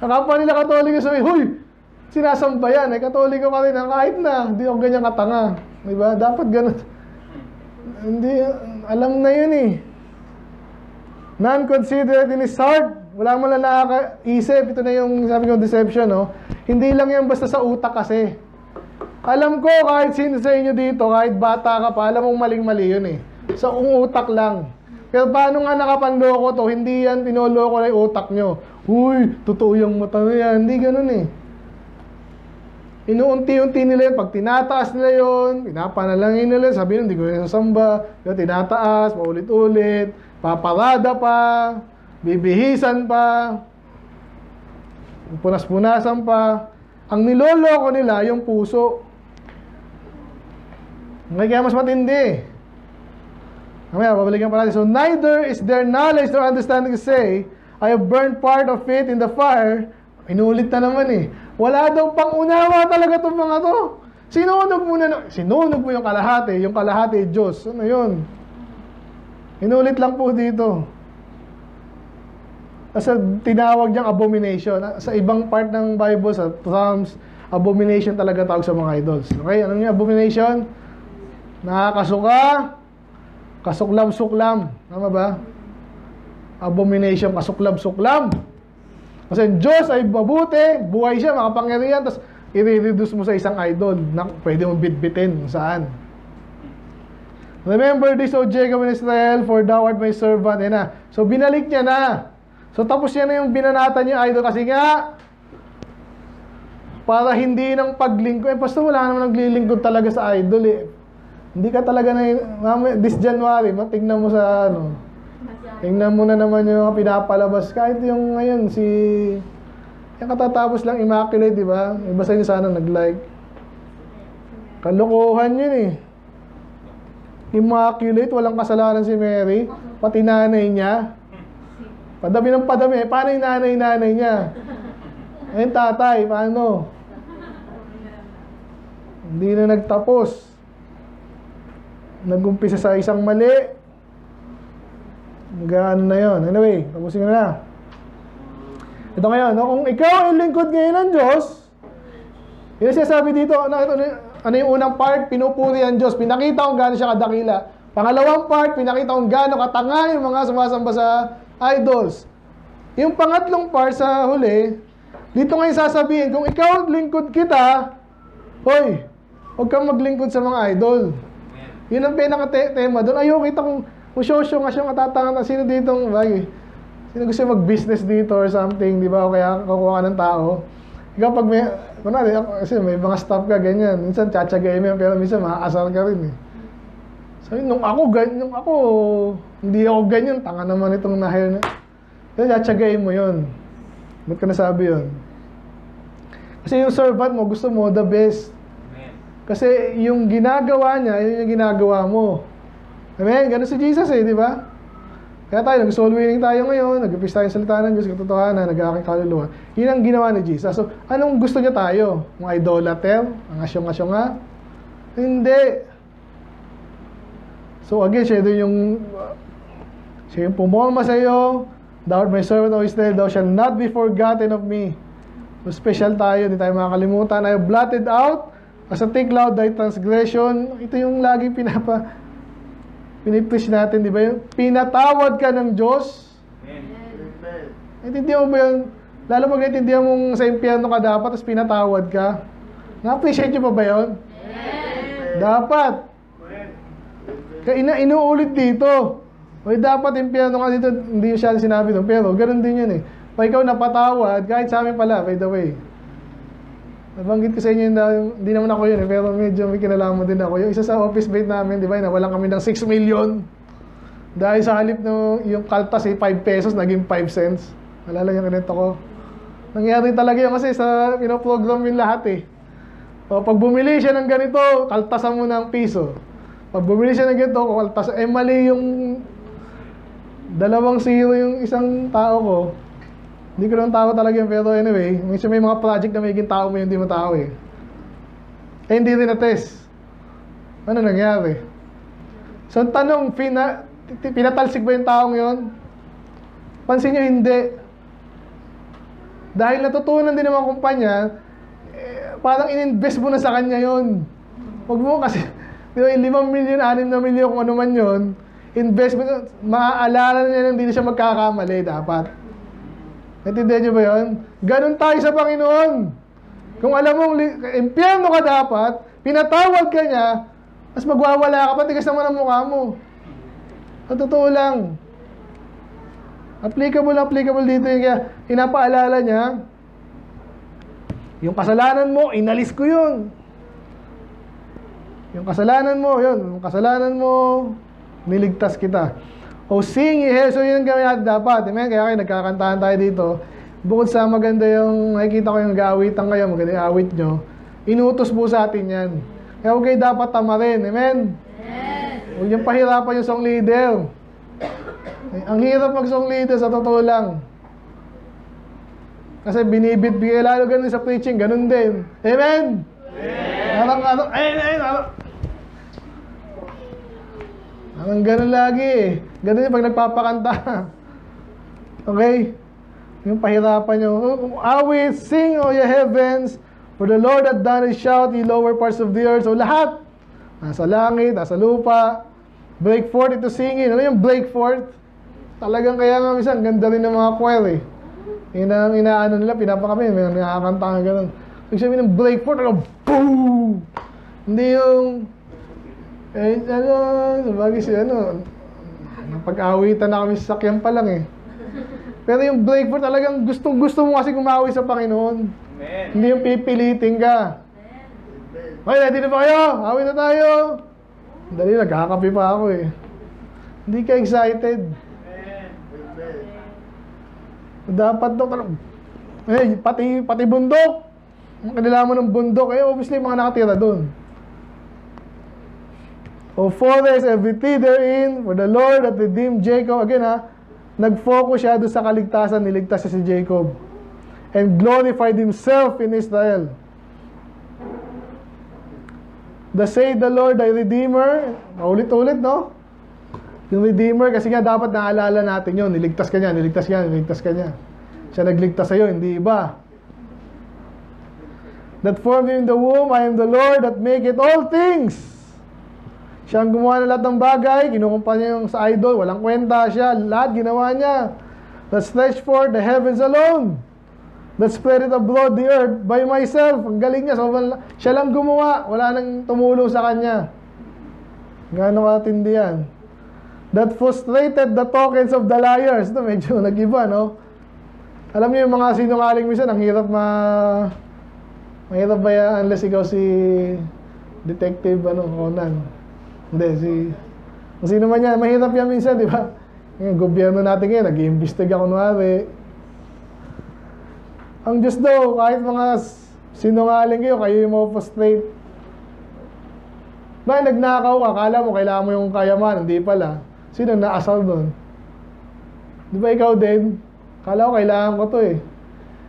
Ang kapwa nila Katoliko sabi, huy! Sinasamba yan, Katoliko ka rin, kahit na, hindi ako ganyan katanga. Diba? Dapat ganun. Hindi, alam na yun eh. None considered in his heart. Wala mo lang nakakaisip. Ito na yung sabi ko, deception, no? Hindi lang yan basta sa utak kasi. Alam ko, kahit sino sa inyo dito, kahit bata ka pa, alam mong maling-mali yun eh. Sa utak lang. Pero paano nga nakapanloko to? Hindi yan pinoloko na yung utak nyo. Uy, totoo yung mata na yan. Hindi ganun eh. Inuunti-unti nila yun. Pag tinataas nila yun, pinapanalangin nila, sabi nila, hindi ko na sasamba. Yung tinataas, paulit-ulit, paparada pa, bibihisan pa, punas-punasan pa. Ang niloloko nila, yung puso. Kaya mas matindi. Mamaya, babalikan pa natin. So, neither is their knowledge nor understanding to say, I have burned part of it in the fire. Inulit na naman eh. Wala daw pang-unawa talaga itong mga to. Sinunog muna. Sinunog mo yung kalahati Diyos. Ano yun? Inulit lang po dito. Kasi tinawag niyang abomination. Sa ibang part ng Bible, sa Psalms, abomination talaga tawag sa mga idols. Okay? Ano yung abomination? Nakakasuka, kasuklam-suklam. Tama ba? Abomination, kasuklam-suklam. Kasi Diyos ay mabuti, buhay siya, makapangyarihan, tapos i-reduce mo sa isang idol na pwede mong bitbitin saan. Remember this, O Jacob and Israel, for thou art my servant. Na. So binalik niya na. So tapos yan na yung binanatan niya idol kasi nga para hindi ng paglingkod. Basta wala naman naglilingkod talaga sa idol eh. Hindi ka talaga this January, tingnan mo sa tingnan mo na naman yung pinapalabas. Kahit yung ngayon, Yung katatapos lang immaculate, di ba? Iba sa inyo sana nag-like. Kalokohan yun eh. Immaculate, walang kasalanan si Mary. Pati nanay niya. Padami ng padami. Paano yung nanay niya? Ayun tatay, paano? Hindi na nagtapos. Nag-umpisa sa isang mali. Ano na yun. Anyway, tapusin ko na. Ito ngayon, no? Kung ikaw ay lingkod ngayon ng Diyos, yun siya sabi dito, ano yung unang part? Pinupuri ang Diyos. Pinakita kung gaano siya kadakila. Pangalawang part, pinakita kung gaano katanga yung mga sumasamba sa idols. Yung pangatlong part sa huli, dito ngayon sasabihin, kung ikaw lingkod kita, hoy, huwag kang maglingkod sa mga idol. Yun ang pinaka-tema doon. Ayaw kita kung show nga siya katatanga. Sino ditong, sino gusto mag-business dito or something, di ba? O kaya kukuha ka ng tao. Ikaw pag may, kasi may mga staff ka, ganyan. Minsan tsatsagayin mo, pero minsan maaasar ka rin eh. So, nung ako, hindi ako ganyan. Tanga naman itong na-hire na. Pero tsatsagayin mo yun. Ba't ka nasabi yun? Kasi yung servant mo, gusto mo the best. Kasi yung ginagawa niya, yun yung ginagawa mo. Amen? Ganun si Jesus eh, di ba? Kaya tayo, nag-soul winning tayo ngayon, nag-upis tayo sa salita ng Diyos, katotohanan, nag-aaking kaluluwa. Yun ang ginawa ni Jesus. So, anong gusto niya tayo? Mga idolater? Ang asyong-asyong nga? Hindi. So again, siya yung pumorma sa iyo, thou art my servant, O Israel, thou shalt not be forgotten of me. So special tayo, hindi tayo makakalimutan. I have blotted out, as a thick cloud, thy transgression. Ito yung lagi pinipush natin, di ba yun? Pinatawad ka ng Diyos.
Amen.
Naintindihan mo ba yun? Lalo pag naintindihan mong sa impyerno ka dapat, tapos pinatawad ka. Na-appreciate nyo pa ba yun?
Amen.
Dapat. Kaya inuulit dito. O dapat impyerno ka dito, hindi siya sinabi doon. Pero ganun din yun eh. Pag ikaw napatawad, kahit sa amin pala, by the way. Nabanggit ko sa inyo, hindi naman ako yun eh, pero medyo may kinalaman din ako. Yung isa sa office mate namin, di ba, nawalan kami ng 6 million. Dahil sa halip no, yung kaltas eh, 5 pesos, naging 5 cents. Nalala yung kinento ko. Nangyari talaga yun kasi sa pinoprogram yung lahat eh. O, pag bumili siya ng ganito, kaltasan mo ng piso. Pag bumili siya ng ganito, kaltasan, mali yung 2 zero yung isang tao ko. Hindi ko lang tao talaga yun, pero anyway, minsan may mga project na may tao mo yung hindi mo tao eh. Hindi rin na-test. Ano nangyari? So, ang tanong, pinatalsik ba yung taong yun? Pansin nyo, hindi. Dahil natutunan din ng mga kumpanya, parang in-invest mo na sa kanya yun. Huwag mo kasi, di ba, 5 million, 6 na million, kung ano man yun, investment, maaalala na niya, hindi na siya magkakamali dapat. Naintindihan niyo ba yun? Ganon tayo sa Panginoon. Kung alam mong impyerno ka dapat, pinatawad ka niya, mas magwawala ka, patigas naman ang mukha mo. Sa totoo lang. Applicable dito yung kaya pinapaalala niya, yung kasalanan mo, inalis ko yun. Yung kasalanan mo, niligtas kita. O sing, so yun ang gawin natin dapat. Amen? Kaya kayo nagkakantahan tayo dito. Bukod sa maganda yung, nakikita ko yung nag-aawitan kayo, maganda yung awit nyo, inutos po sa atin yan. Kaya huwag kayo dapat tamarin. Amen? Huwag yung pahirapan yung song leader. Ang hirap mag-song leader, sa totoo lang. Kasi binibit-bigay, lalo ganun sa preaching, ganun din. Amen? Ang ganun lagi eh. Ganun yung pag nagpapakanta. Okay? Yung pahirapan nyo. Awit, sing, O ye heavens, for the Lord hath done his shout, ye lower parts of the earth. So lahat, nasa langit, nasa lupa, break forth into singing. Ano yung break forth? Talagang kaya nga minsan, ganda rin ng mga choir eh. Yun ang inaano nila, pinapakami, may nakakanta nga ganun. Pag sabi ng break forth, boom! Hindi yung sabagay napag-awitan na kami sa sakyan pa lang eh. Pero yung break forth talagang gusto mo kasi kumawi sa Panginoon.
Amen.
Hindi yung pipilitin ka. Okay, ready na ba kayo? Awit na tayo. Dali, nagkakape pa ako eh. Hindi ka excited.
Amen.
Dapat to, Eh, pati bundok. Kailangan mo ng bundok. Eh, obviously, mga nakatira doon. O forest, every tree therein, for the Lord that redeemed Jacob. Again ha, nag-focus siya doon sa kaligtasan, niligtas siya si Jacob. And glorified himself in Israel. The say the Lord, thy Redeemer. Ulit-ulit, no? Yung Redeemer, kasi nga dapat naalala natin yun. Niligtas ka niya, niligtas ka niya, niligtas ka niya. Siya nagligtas sa'yo, hindi iba. That formed you in the womb, I am the Lord that make it all things. Siya ang gumawa ng lahat ng bagay, kinukumpanya niya yung sa idol, walang kwenta siya, lahat ginawa niya. That stretched forth the heavens alone. That spread it abroad the earth by myself. Ang galing niya, so, siya lang gumawa, wala nang tumulong sa kanya. Gaano katindi yan. That frustrated the tokens of the liars. Ito medyo nag-iba, no? Alam niyo yung mga sinungaling minsan, ang hirap mahirap ba yan unless ikaw si Detective Conan. Hindi, kung sino man yan, mahirap yan minsan, di ba? Yung gobyerno natin ngayon, nag-iimbestiga kunwari. Ang Diyos daw, kahit mga sinungaling kayo yung ma-frustrate. Bakit nagnakaw ka, kala mo kailangan mo yung kayaman, hindi pala. Sino naasal doon? Di ba ikaw din? Kala ko kailangan ko to eh.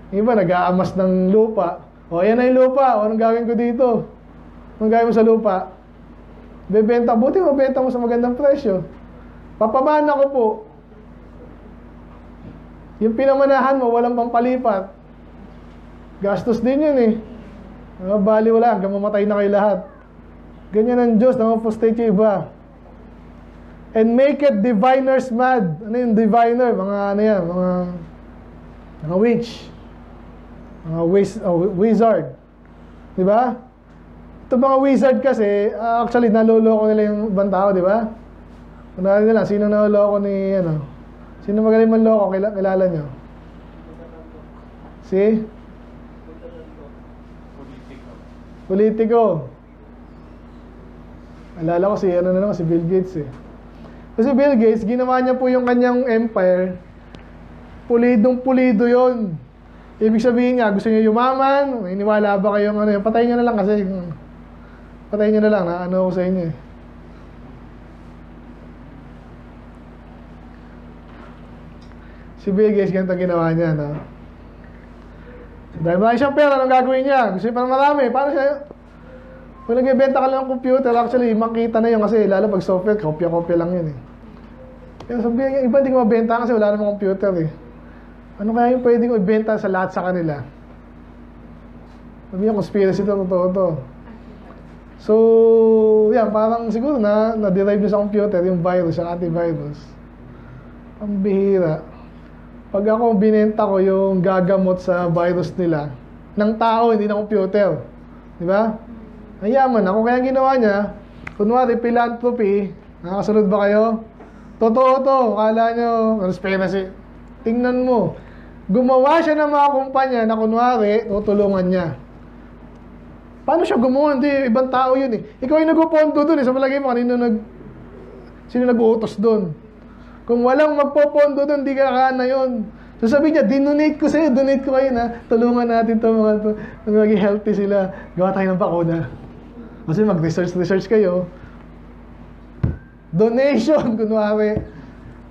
Yung iba nag-aamas ng lupa. O, ayan na yung lupa. O, anong gawin ko dito? Anong gawin mo sa lupa? Bebenta. Buti mabenta mo sa magandang presyo. Papabaan ako po. Yung pinamanahan mo, walang pampalipat. Gastos din yun eh. Bali wala, hanggang mamatay na kayo lahat. Ganyan ang Diyos, na-frustrate yung iba. And make it diviners mad. Ano yung diviner? Mga ano yan, mga witch. Mga wizard. Di ba? Ito mga wizard kasi, actually, naloloko nila yung ibang tao, di ba? Kunwari nila, sino naloloko ni, sino magaling manloko, kilala nyo? Si? Politiko. Alala ko si Bill Gates eh. Kasi Bill Gates, ginawa niya po yung kanyang empire, pulidong-pulido yon. Ibig sabihin niya, gusto niya yumaman, iniwala ba kayong patayin niyo na lang kasi, patayin niyo na lang, ako sa inyo eh. Si Bill Gates, ganito ginawa niya, no? Dahil marami siyang pera, anong gagawin niya? Gusto niya pa marami, paano siya? Kung nag-ibenta ka lang ng computer, actually, makita na yun kasi lalo pag software, kopya-kopya lang yun eh. Kaya sabihin niya, iba hindi ko mabenta kasi wala namang computer eh. Ano kaya yung pwede ko ibenta sa lahat sa kanila? Sabihin niya, conspiracy to, totoo to. So, yan, parang siguro na-derive niya sa computer yung virus, yung antivirus. Ang bihira. Pag ako binenta ko yung gagamot sa virus nila, ng tao, hindi ng computer. Di ba? Ayaman ako. Kaya ginawa niya, kunwari, philanthropy, nakakasunod ba kayo? Totoo to. Kala nyo, conspiracy. Tingnan mo. Gumawa siya ng mga kumpanya na kunwari, tutulungan niya. Paano siya gumawa? Hindi, ibang tao yun eh. Ikaw yung nagpupondo dun eh. Sa palagay mo, sino nag-uutos dun? Kung walang magpopondo dun, di kakana yun. So sabi niya, dinonate ko sa'yo, donate ko kayo na, tulungan natin to mga to, maging healthy sila. Gawa tayo ng bakuna. Kasi mag-research kayo. Donation, kunwari.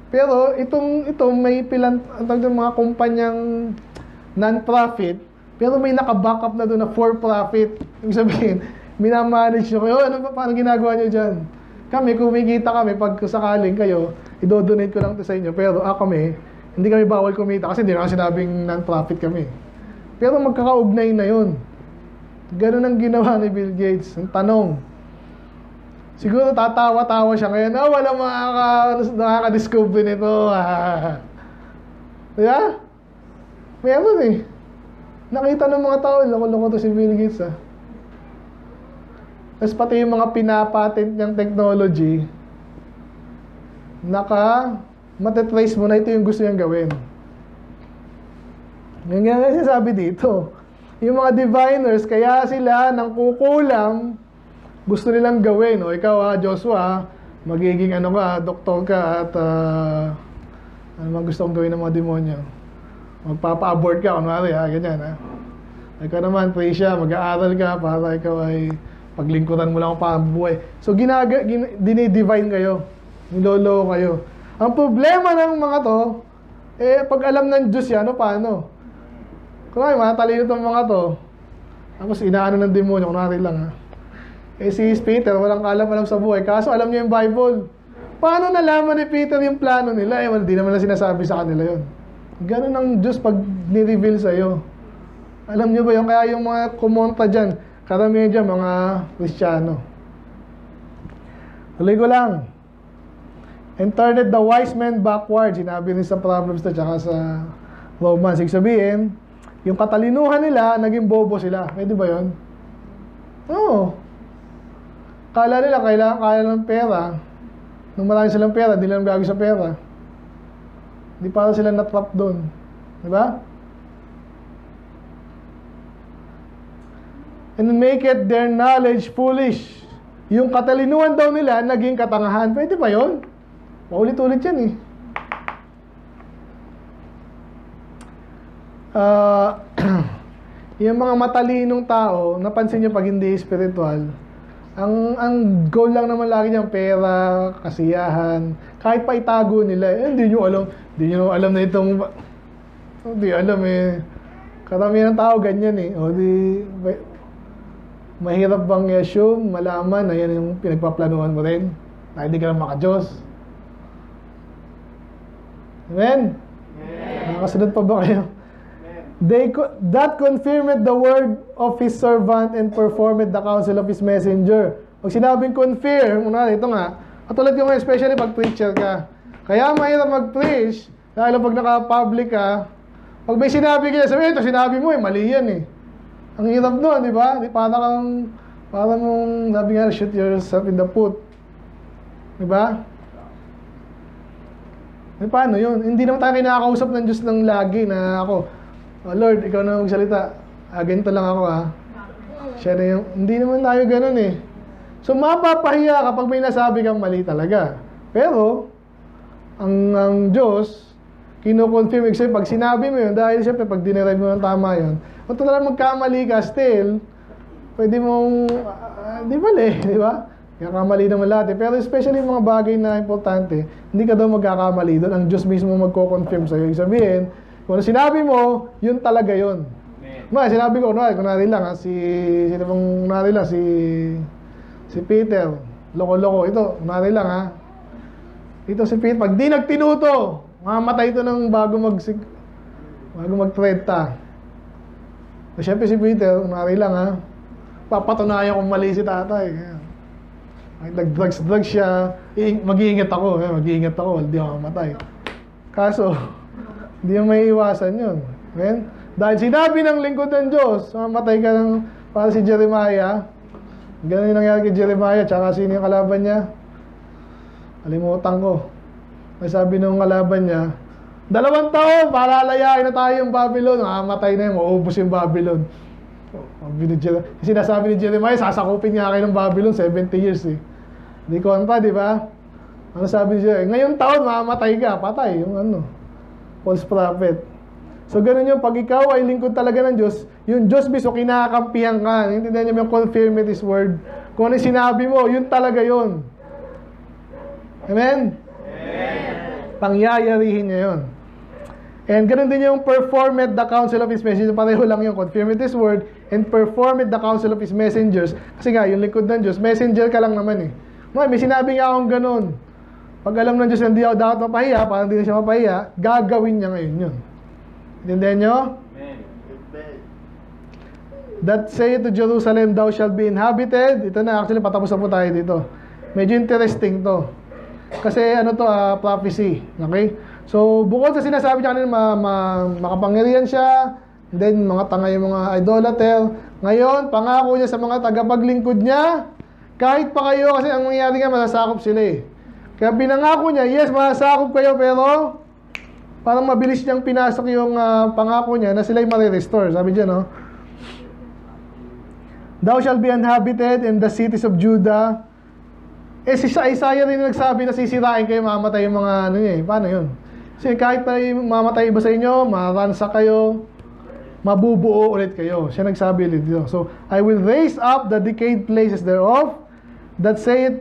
Pero itong may mga kumpanyang non-profit, pero may naka-backup na doon na for-profit. Ibig sabihin, minamanage nyo kayo. Paano ginagawa nyo dyan? Kami, kumikita kami, pag sakaling kayo, idodonate ko lang ito sa inyo. Pero kami, hindi kami bawal kumita kasi hindi naman sinabing non-profit kami. Pero magkakaugnay na yun. Ganun ang ginawa ni Bill Gates. Ang tanong, siguro tatawa-tawa siya ngayon, walang nakaka-discover nito. Diba? Meron eh. Nakita ng mga tao, loko-loko to si Bill Gates Tapos pati yung mga pinapatent niyang technology, matatrace mo na ito yung gusto niyang gawin. Yung nga sinasabi dito, yung mga diviners, kaya sila nang kukulam, gusto nilang gawin. O ikaw Joshua, magiging doktor ka at ano man gusto kong gawin ng mga demonyo. magpapa-abort ka, kunwari ha, ganyan ha. Ikaw naman, pray siya, mag-aaral ka para ikaw ay paglingkuran mo lang ang buhay. So, dinidivine kayo. Nilolo kayo. Ang problema ng mga to, pag alam ng Diyos yan, paano? Kunwari, matalino itong mga to. Tapos, inaano ng demonyo, kunwari lang ha. Si Peter, walang alam sa buhay. Kaso, alam niya yung Bible. Paano nalaman ni Peter yung plano nila? Hindi naman na sinasabi sa kanila yun. Ganun ang Diyos pag ni-reveal sa'yo. Alam niyo ba yung kaya yung mga kumonta dyan, karamihan dyan, mga Kristiyano. Tuloy ko lang. And turned the wise men backward. Sinabi rin sa Proverbs na tsaka sa Romans. Ibig sabihin, yung katalinuhan nila, naging bobo sila. Pwede ba yun? Oo. Kala nila, kaya ng pera. Nung marami silang pera, di lang gagawin sa pera. Hindi para sila na-trap doon. Diba? And make it their knowledge foolish. Yung katalinuhan daw nila, naging katangahan. Pwede ba yun? Paulit-ulit yan eh. Yung mga matalinong tao, napansin nyo pag hindi spiritual, ang goal lang naman lagi niyang pera, kasiyahan, kahit pa itago nila, hindi nyo alam na itong, hindi alam eh. Karamihan ng tao ganyan eh. Mahirap bang i-assume, malaman na yan yung pinagpaplanuhan mo rin? Na hindi ka lang maka-Diyos. Amen? Nakasunod pa ba kayo? That confirmed the word of His servant and performed the counsel of His messenger. Pag sinabing confirm, ito nga, katulad ko nga, especially pag preacher ka. Kaya mahirap mag-preach, lalo pag naka-public ka, pag may sinabi ka, sabi, ito sinabi mo mali yan eh. Ang hirap doon, di ba? Parang mong, sabi nga, shoot yourself in the foot. Di ba? Paano yun? Hindi naman tayo kinakausap ng Diyos ng lagi na ako, Lord, ikaw na magsalita. Ganito lang ako Siya na yung, hindi naman tayo ganun eh. So, mapapahiya kapag may nasabi kang mali talaga. Pero, ang Diyos, kino-confirm, pag sinabi mo yun, dahil siyempre, pag dinerive mo ng tama yun, kung talagang magkamali ka still, pwede mong, di mali, di ba? Kakamali naman lahat eh. Pero especially yung mga bagay na importante, hindi ka daw magkakamali doon. Ang Diyos mismo magko-confirm sa'yo. Ibig sabihin, kung sinabi mo, yun talaga yun. Sinabi ko, kunwari lang si Peter, loko-loko. Ito, kunwari lang Ito si Peter, pag di nagtinuto, mamatay ito ng bago mag-treta. So, siyempre si Peter, kunwari lang papatunayan kung mali si tatay. Nag-drugs siya, mag-iingat ako, hindi ako mamatay. Kaso, hindi mo may iwasan yun. Amen? Dahil sinabi ng lingkod ng Diyos, mamatay ka ng, para si Jeremiah, ganun yung nangyari kay Jeremiah, tsaka sino yung kalaban niya? Kalimutan ko. May sabi nung kalaban niya, 2 taon, para alayain na tayo yung Babylon. Mamatay na yun, maubos yung Babylon. Sinasabi ni Jeremiah, sasakupin niya kayo ng Babylon, 70 years eh. Hindi konta, di ba? Ano sabi niya? Ngayong taon, mamamatay ka, patay. Yung false prophet. So, ganun yung pag ikaw ay lingkod talaga ng Diyos, yung Diyos mismo kinakampihan ka. Intindihan niyo yung confirm this word. Kung ano sinabi mo, yun talaga yun. Amen? Amen. Pangyayarihin niya yun. And ganun din yung performed the counsel of His messengers. Pareho lang yung confirmed this word and performed the counsel of His messengers. Kasi nga, yung lingkod ng Diyos, messenger ka lang naman eh. May sinabi nga akong ganun. Pag alam ng Diyos na hindi ako dapat mapahiya, parang hindi na siya mapahiya, gagawin niya ngayon yun. Intindihan nyo?
Amen.
That say to Jerusalem, thou shalt be inhabited. Ito na, actually, patapos na po tayo dito. Medyo interesting to. Kasi prophecy. Okay? So, bukod sa sinasabi niya kanina, makapangyarihan siya, then mga tanga yung mga idolater. Ngayon, pangako niya sa mga tagapaglingkod niya, kahit pa kayo, kasi ang mangyayari nga, masasakop sila eh. Kaya pinangako niya, yes, masasakop kayo, pero parang mabilis niyang pinasok yung pangako niya na sila'y marirestore. Sabi diyan, no? Thou shalt be inhabited in the cities of Judah. Si Isaiah rin nagsabi na sisirain kayo, mamatay yung mga ano niya eh. Paano yun? Kasi kahit may mamatay iba sa inyo, maransa kayo, mabubuo ulit kayo. Siya nagsabi ulit dito. So, I will raise up the decayed places thereof, that saith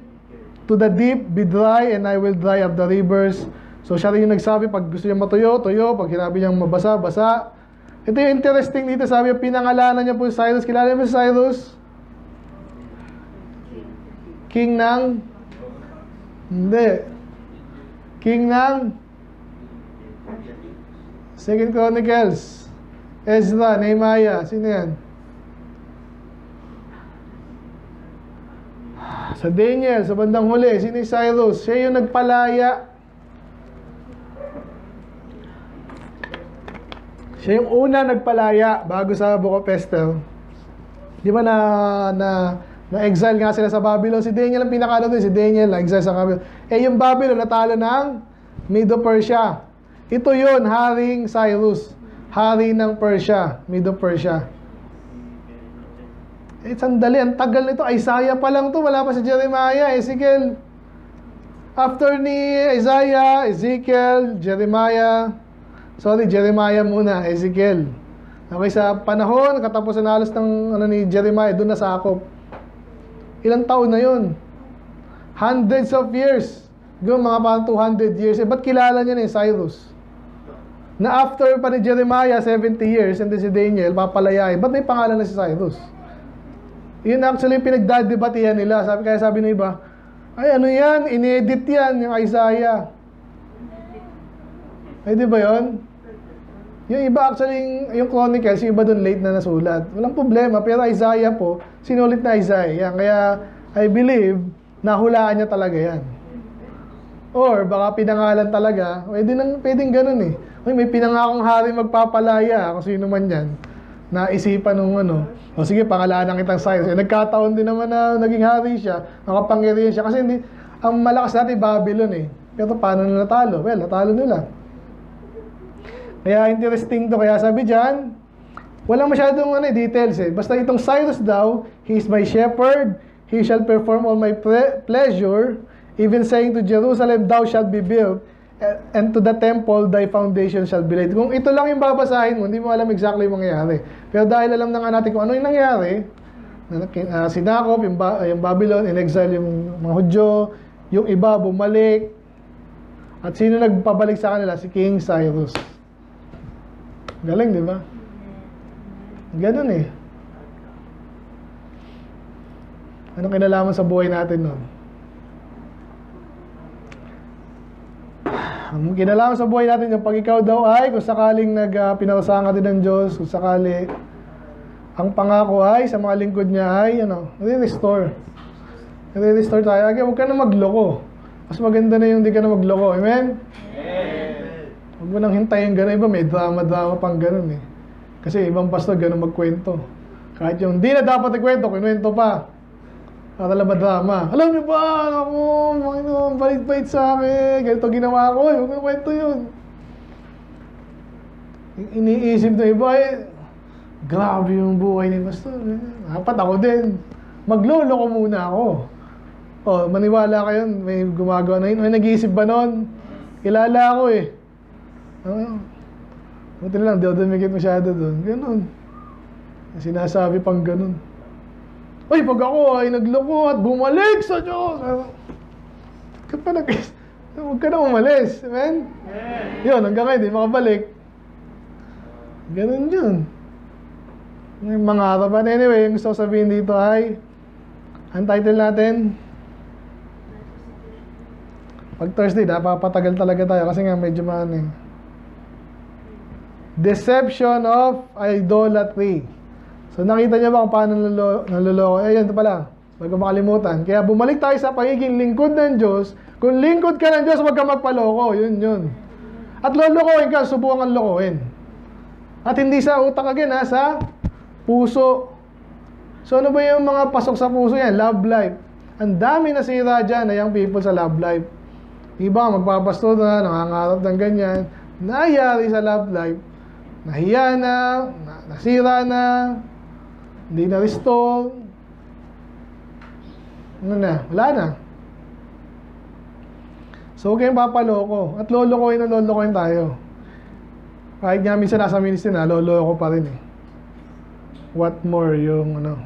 to the deep, be dry, and I will dry up the rivers. So, siya rin yung nagsabi, pag gusto niya matuyo, tuyo. Pag hinabi niyang mabasa, basa. Ito yung interesting dito. Sabi, pinangalanan niya po si Cyrus. Kilala mo si Cyrus? King ng? Hindi. King ng? Second Chronicles. Ezra, Nehemiah. Sino yan? Sa Daniel, sa bandang huli. Sino yung Cyrus? Siya yung nagpalaya. Siya yung una nagpalaya bago sa Book of Esther. Di ba na-exile nga sila sa Babylon? Si Daniel ang pinakano doon. Si Daniel na-exile sa Babylon. Yung Babylon natalo ng Medo-Persia. Ito yun, Haring Cyrus. Hari ng Persia. Medo-Persia. Sandali, ang tagal nito. Isaiah pa lang to. Wala pa si Jeremiah, Ezekiel. After ni Isaiah, Ezekiel, Jeremiah. Sorry, Jeremiah muna, Ezekiel. Okay, sa panahon, katapusan halos ng ni Jeremiah, doon nasakop. Ilang taon na yun? Hundreds of years. Yung mga parang 200 years. Ba't kilala niya ni Cyrus? Na after pa ni Jeremiah, 70 years, and then si Daniel, papalayain. Ba't may pangalan na si Cyrus? Yun actually pinagdadebatihan nila. Kaya sabi ng iba, ay ano yan? Inedit yan, yung Isaiah. Ay, di ba yun? Yung iba actually, yung Chronicles, yung iba doon late na nasulat. Walang problema, pero Isaiah po, sinulit na Isaiah. Kaya, I believe, nahulaan niya talaga yan. Or, baka pinangalan talaga, pwedeng ganun eh. Uy, may pinangakong hari magpapalaya, kung sino man yan. Naisipan nung ano, o sige, pangalanan kitang Cyrus. Nagkataon din naman na naging hari siya, nakapangyarihan siya. Kasi hindi, ang malakas natin, Babylon eh. Pero paano nila natalo? Well, natalo nila. Kaya interesting to. Kaya sabi dyan, walang masyadong details eh. Basta itong Cyrus daw, he is my shepherd, he shall perform all my pleasure, even saying to Jerusalem, thou shalt be built, and to the temple, thy foundation shall be laid. Kung ito lang yung babasahin mo, hindi mo alam exactly yung mangyayari. Pero dahil alam na nga natin kung ano yung nangyari, sinakop, yung Babylon, in-exile yung mga Hudyo, yung iba bumalik, at sino nagpabalik sa kanila? Si King Cyrus. Galing, di ba? Ganun eh. Anong kinalaman sa buhay natin nun? Ang kinalaman sa buhay natin yung pag ikaw daw ay, kung sakaling pinarusahan ka din ng Diyos, kung sakali, ang pangako ay, sa mga lingkod niya ay, re-restore. Re-restore tayo. Huwag ka na magloko. Mas maganda na yung hindi ka na magloko. Amen? Huwag mo nang hintayin gano'n. Iba may drama-drama pang gano'n eh. Kasi ibang pastor gano'n magkwento. Kahit yung di na dapat ikwento, kinuwento pa. Para lang drama. Alam niyo ba, ako, bait-bait sa akin. Ganito ginawa ko. Huwag mo kwento yun. Iniisip na iba eh. Grabe yung buhay ni pastor. Dapat ako din. Maglolo ko muna ako. Maniwala kayo, may gumagawa na yun. May nag-iisip ba nun? Kilala ako eh. Buti lang, di ako dumikit masyado doon. Ganon. Sinasabi pang ganon. Ay, pag ako ay nagloko at bumalik sa Diyos. Huwag ka na umalis. Amen? Yun, hanggang ngayon, di makabalik. Ganon yun. Yung mga harapan. Anyway, yung gusto ko sabihin dito ay, ang title natin, pag Thursday, napapatagal talaga tayo kasi nga medyo Deception of idolatry. So nakita niyo ba kung paano naloloko? Ayun, ito pala. Bago makalimutan. Kaya bumalik tayo sa pagiging lingkod ng Diyos. Kung lingkod ka ng Diyos, huwag ka magpaloko. Yun. At lolokohin ka, subukan kang lokohin. At hindi sa utak again, sa puso. So ano ba yung mga pasok sa puso yan? Love life. Ang dami nasira dyan na yung people sa love life. Iba, magpapastor na, nangangarap ng ganyan. Nangyari sa love life. Nahiya na, nasira na, hindi na-restore. Ano na? Wala na. So So, huwag kayong papaloko. At lolokohin tayo. Kahit nga minsan nasa ministry na, loloko pa rin eh. What more yung ano.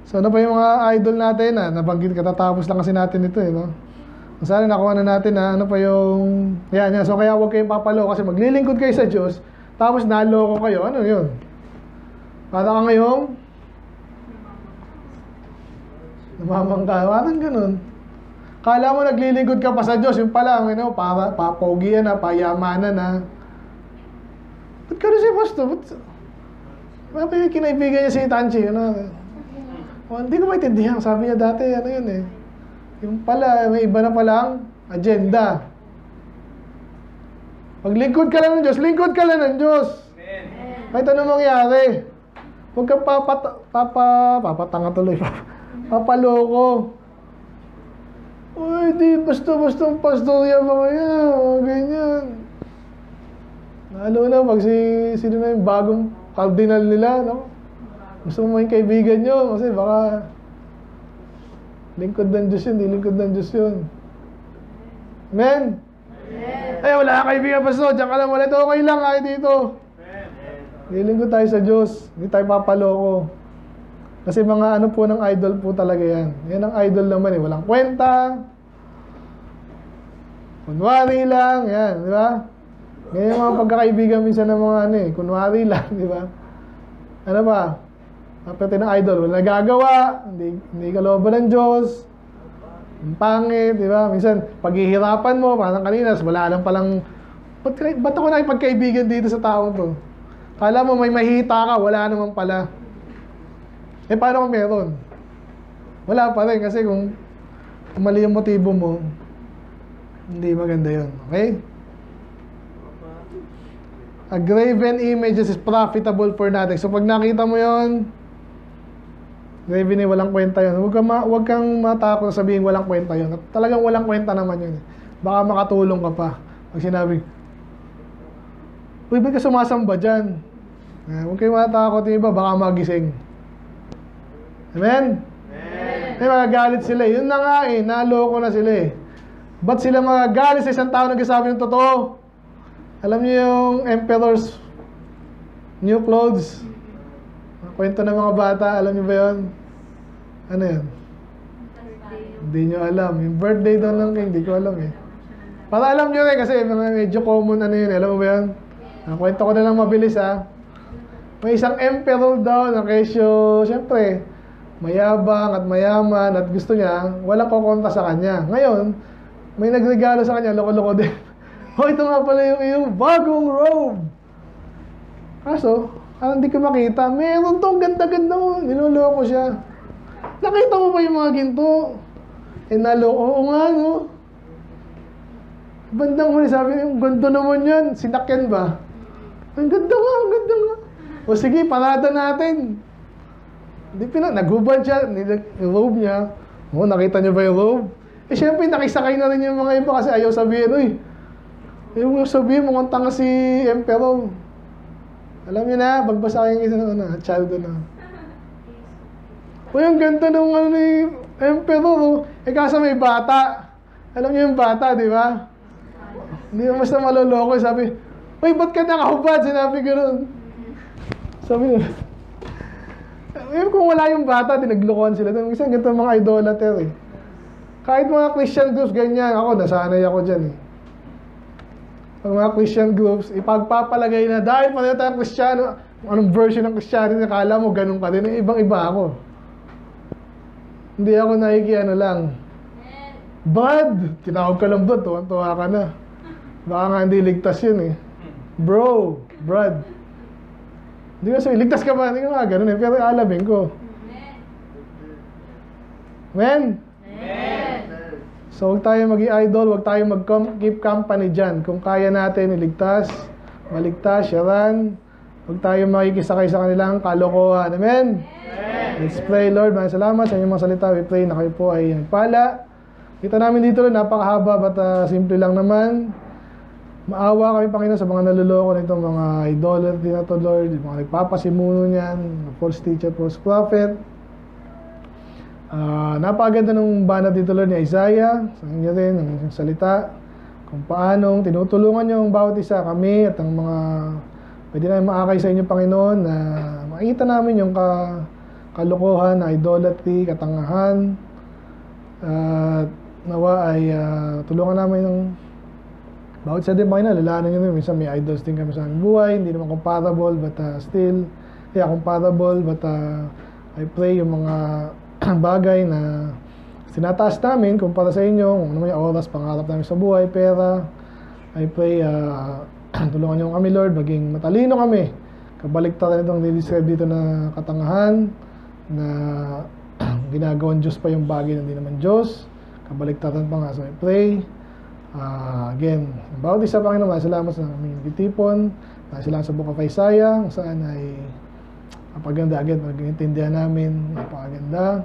So, ano pa yung mga idol natin na nabanggit, katatapos lang kasi natin ito eh, no? Sana nakuha na natin na ano pa yung... Yan. So, kaya huwag kayong papaloko kasi maglilingkod kayo sa Diyos, tapos naloko kayo. Ano yun? Para ka ngayong namamangka. Parang ganun. Kala mo naglilingkod ka pa sa Diyos, yung pala, you para papogian na, payamanan na. Ba't ka rin si Pastor? Bakit kinaibigan niya si Tanchi? Hindi ko maintindihan. Sabi niya dati, ano yun eh. Yung pala, may iba na palang agenda. Paglingkod ka lang ng Diyos, lingkod ka lang ng Diyos. Kahit ano mangyari. Huwag kang papatanga tuloy. Papaloko. Uy, di basta-basta ang pastor yan mga yan. Ganyan. Lalo na pag sino na yung bagong cardinal nila, no? Gusto mo yung kaibigan nyo kasi baka lingkod ng Diyos yun, di lingkod ng Diyos yun. Amen? Ay, wala kang kaibigan pastor, diyan ka lang ulit, okay lang kahit dito. Lilingkod tayo sa Diyos, hindi tayo papaloko. Kasi mga ano po ng idol po talaga yan. Yan ang idol naman eh, walang kwenta. Kunwari lang, yan, di ba? Ganyan mga pagkakaibigan minsan ng mga ano eh, kunwari lang, di ba? Ano ba? Kapit ng idol, wala nagagawa, hindi kalooban ng Diyos, ang pangit, di ba? Minsan, paghihirapan mo, parang kanina, wala lang palang, ba't ako nakipagkaibigan dito sa taong to? Kala mo may mahita ka, wala naman pala. Eh, paano kung meron? Wala pa rin, kasi kung mali yung motibo mo, hindi maganda yun. Okay? A graven image is profitable for nothing. So, pag nakita mo yun, graven eh, walang kwenta yun. Huwag kang matakot sabihin walang kwenta yun. At talagang walang kwenta naman yun. Baka makatulong ka pa. Pag sinabi, uy, ba't ka sumasamba dyan? Huwag kayong matakot yung iba, baka magising. Amen? Amen. Eh, magagalit sila. Yun na nga eh, naloko na sila eh. Ba't sila magagalit sa isang tao nagsasabi ng totoo? Alam niyo yung Emperor's New Clothes? Kwento ng mga bata, alam niyo ba yun? Ano yun? Hindi niyo alam. Yung birthday daw ng king, hindi ko alam eh. Para alam niyo rin kasi medyo common ano yun. Alam mo ba yun? Kwento ko na lang mabilis ha. May isang emperor daw na kesyo, siyempre, mayabang at mayaman at gusto niya, walang kukonta sa kanya. Ngayon, may nagregalo sa kanya, loko-loko din. Oh, ito nga pala yung iyong bagong robe. Kaso, hindi ko makita. Meron tong ganda-ganda mo. Niloloko siya. Nakita mo ba yung mga ginto? Eh, naloko. Oo nga, no? Bandang huli, sabi niya, yung ganda naman yan. Sinakyan ba? Ang ganda nga, ang ganda nga. O sige, parada natin. Nagubad siya, yung robe niya. O, nakita niyo ba yung robe? Eh, syempre, nakisakay na rin yung mga iba kasi ayaw sabihin, uy, yung sabihin, mukhang tanga si Emperor. Alam niyo na, bagbasa kayong isa na, child na. Uy, ang ganda ng ano ni Emperor. Eh, kaso may bata. Alam niyo yung bata, di ba? Hindi mo basta maloloko. Sabi, uy, ba't ka nakahubad? Sinabi ko nun. Sabi nila, kung wala yung bata, dinaglokohan sila. Kasi ganito mga idolater eh. Kahit mga Christian groups, ganyan. Ako, nasanay ako dyan eh. Pag mga Christian groups, ipagpapalagay na dahil pareho tayong Kristiyano, anong version ng Kristiyano, nakala mo, ganun ka din. Ibang-iba ako. Hindi ako ano lang. Brad! Tinawag ka lang Brad, tuwa ka na. Baka nga hindi ligtas yun eh. Bro, Brad. Hindi ko sabi, ligtas ka ba? Hindi ko nga ganun eh, pero alamin ko. Amen? Amen. So, huwag tayo mag-i-idol, huwag tayo mag-keep company dyan. Kung kaya natin iligtas, maligtas, sharan, huwag tayo makikisakay sa kanilang kalokohan. Amen? Amen. Let's pray, Lord. Maraming salamat sa inyong mga salita. We pray na kayo po ay nagpala. Kita namin dito, napakahaba, but simple lang naman. Maawa kami, Panginoon, sa mga naluloko nitong mga idolatry na to, Lord. Yung mga nagpapasimuno niyan, false teacher, false prophet. Napakaganda ng banat dito, Lord, ni Isaiah. Sa inyo rin, ang inyong salita. Kung paanong tinutulungan niyo ang bawat isa, kami at ang mga pwede na maakay sa inyo, Panginoon, na makita namin yung kalokohan, idolatry, katangahan. At nawa ay tulungan namin ng bawat isa din, Panginoon. Lalahanan nyo rin, minsan may idols din kami sa aming buhay, hindi naman comparable, but still, comparable, but I pray yung mga bagay na sinataas namin kumpara sa inyo, kung ano may oras, pangarap namin sa buhay, pera, I pray tulungan nyo kami, Lord, maging matalino kami, kabaliktaran itong nilidescribe dito na katangahan, na ginagawang Diyos pa yung bagay na hindi naman Diyos, kabaliktaran pa nga. So I pray again, bawat isa, Panginoon, salamat sa aming gitipon, salamat sa Book of Isaiah, saan ay napaganda agad, mag-intindihan namin, napakaganda.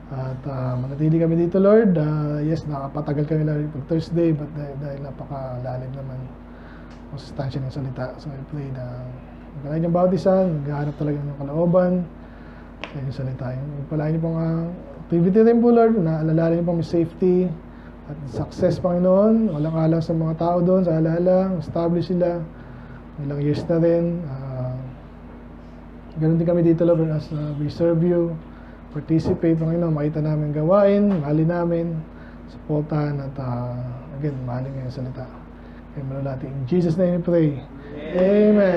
At manatili kami dito, Lord. Yes, nakapatagal kami Lord pag Thursday, but dahil napakalalim naman ang sustansya ng salita. So I pray na magkalain yung bawat isa, naghahanap talaga ng kalooban sa inyong salita. Magpalain niyo pong activity rin po, Lord, na alalahanin niyo pong may safety at success, Panginoon. Walang alang sa mga tao doon, sa alala, establish sila. Ilang years na rin. Ganun din kami dito, Lord, as we serve you, participate, Panginoon, makita namin gawain, mahalin namin, supportahan, at again, mahalin ngayon salita. Kaya natin, in Jesus' name we pray. Amen.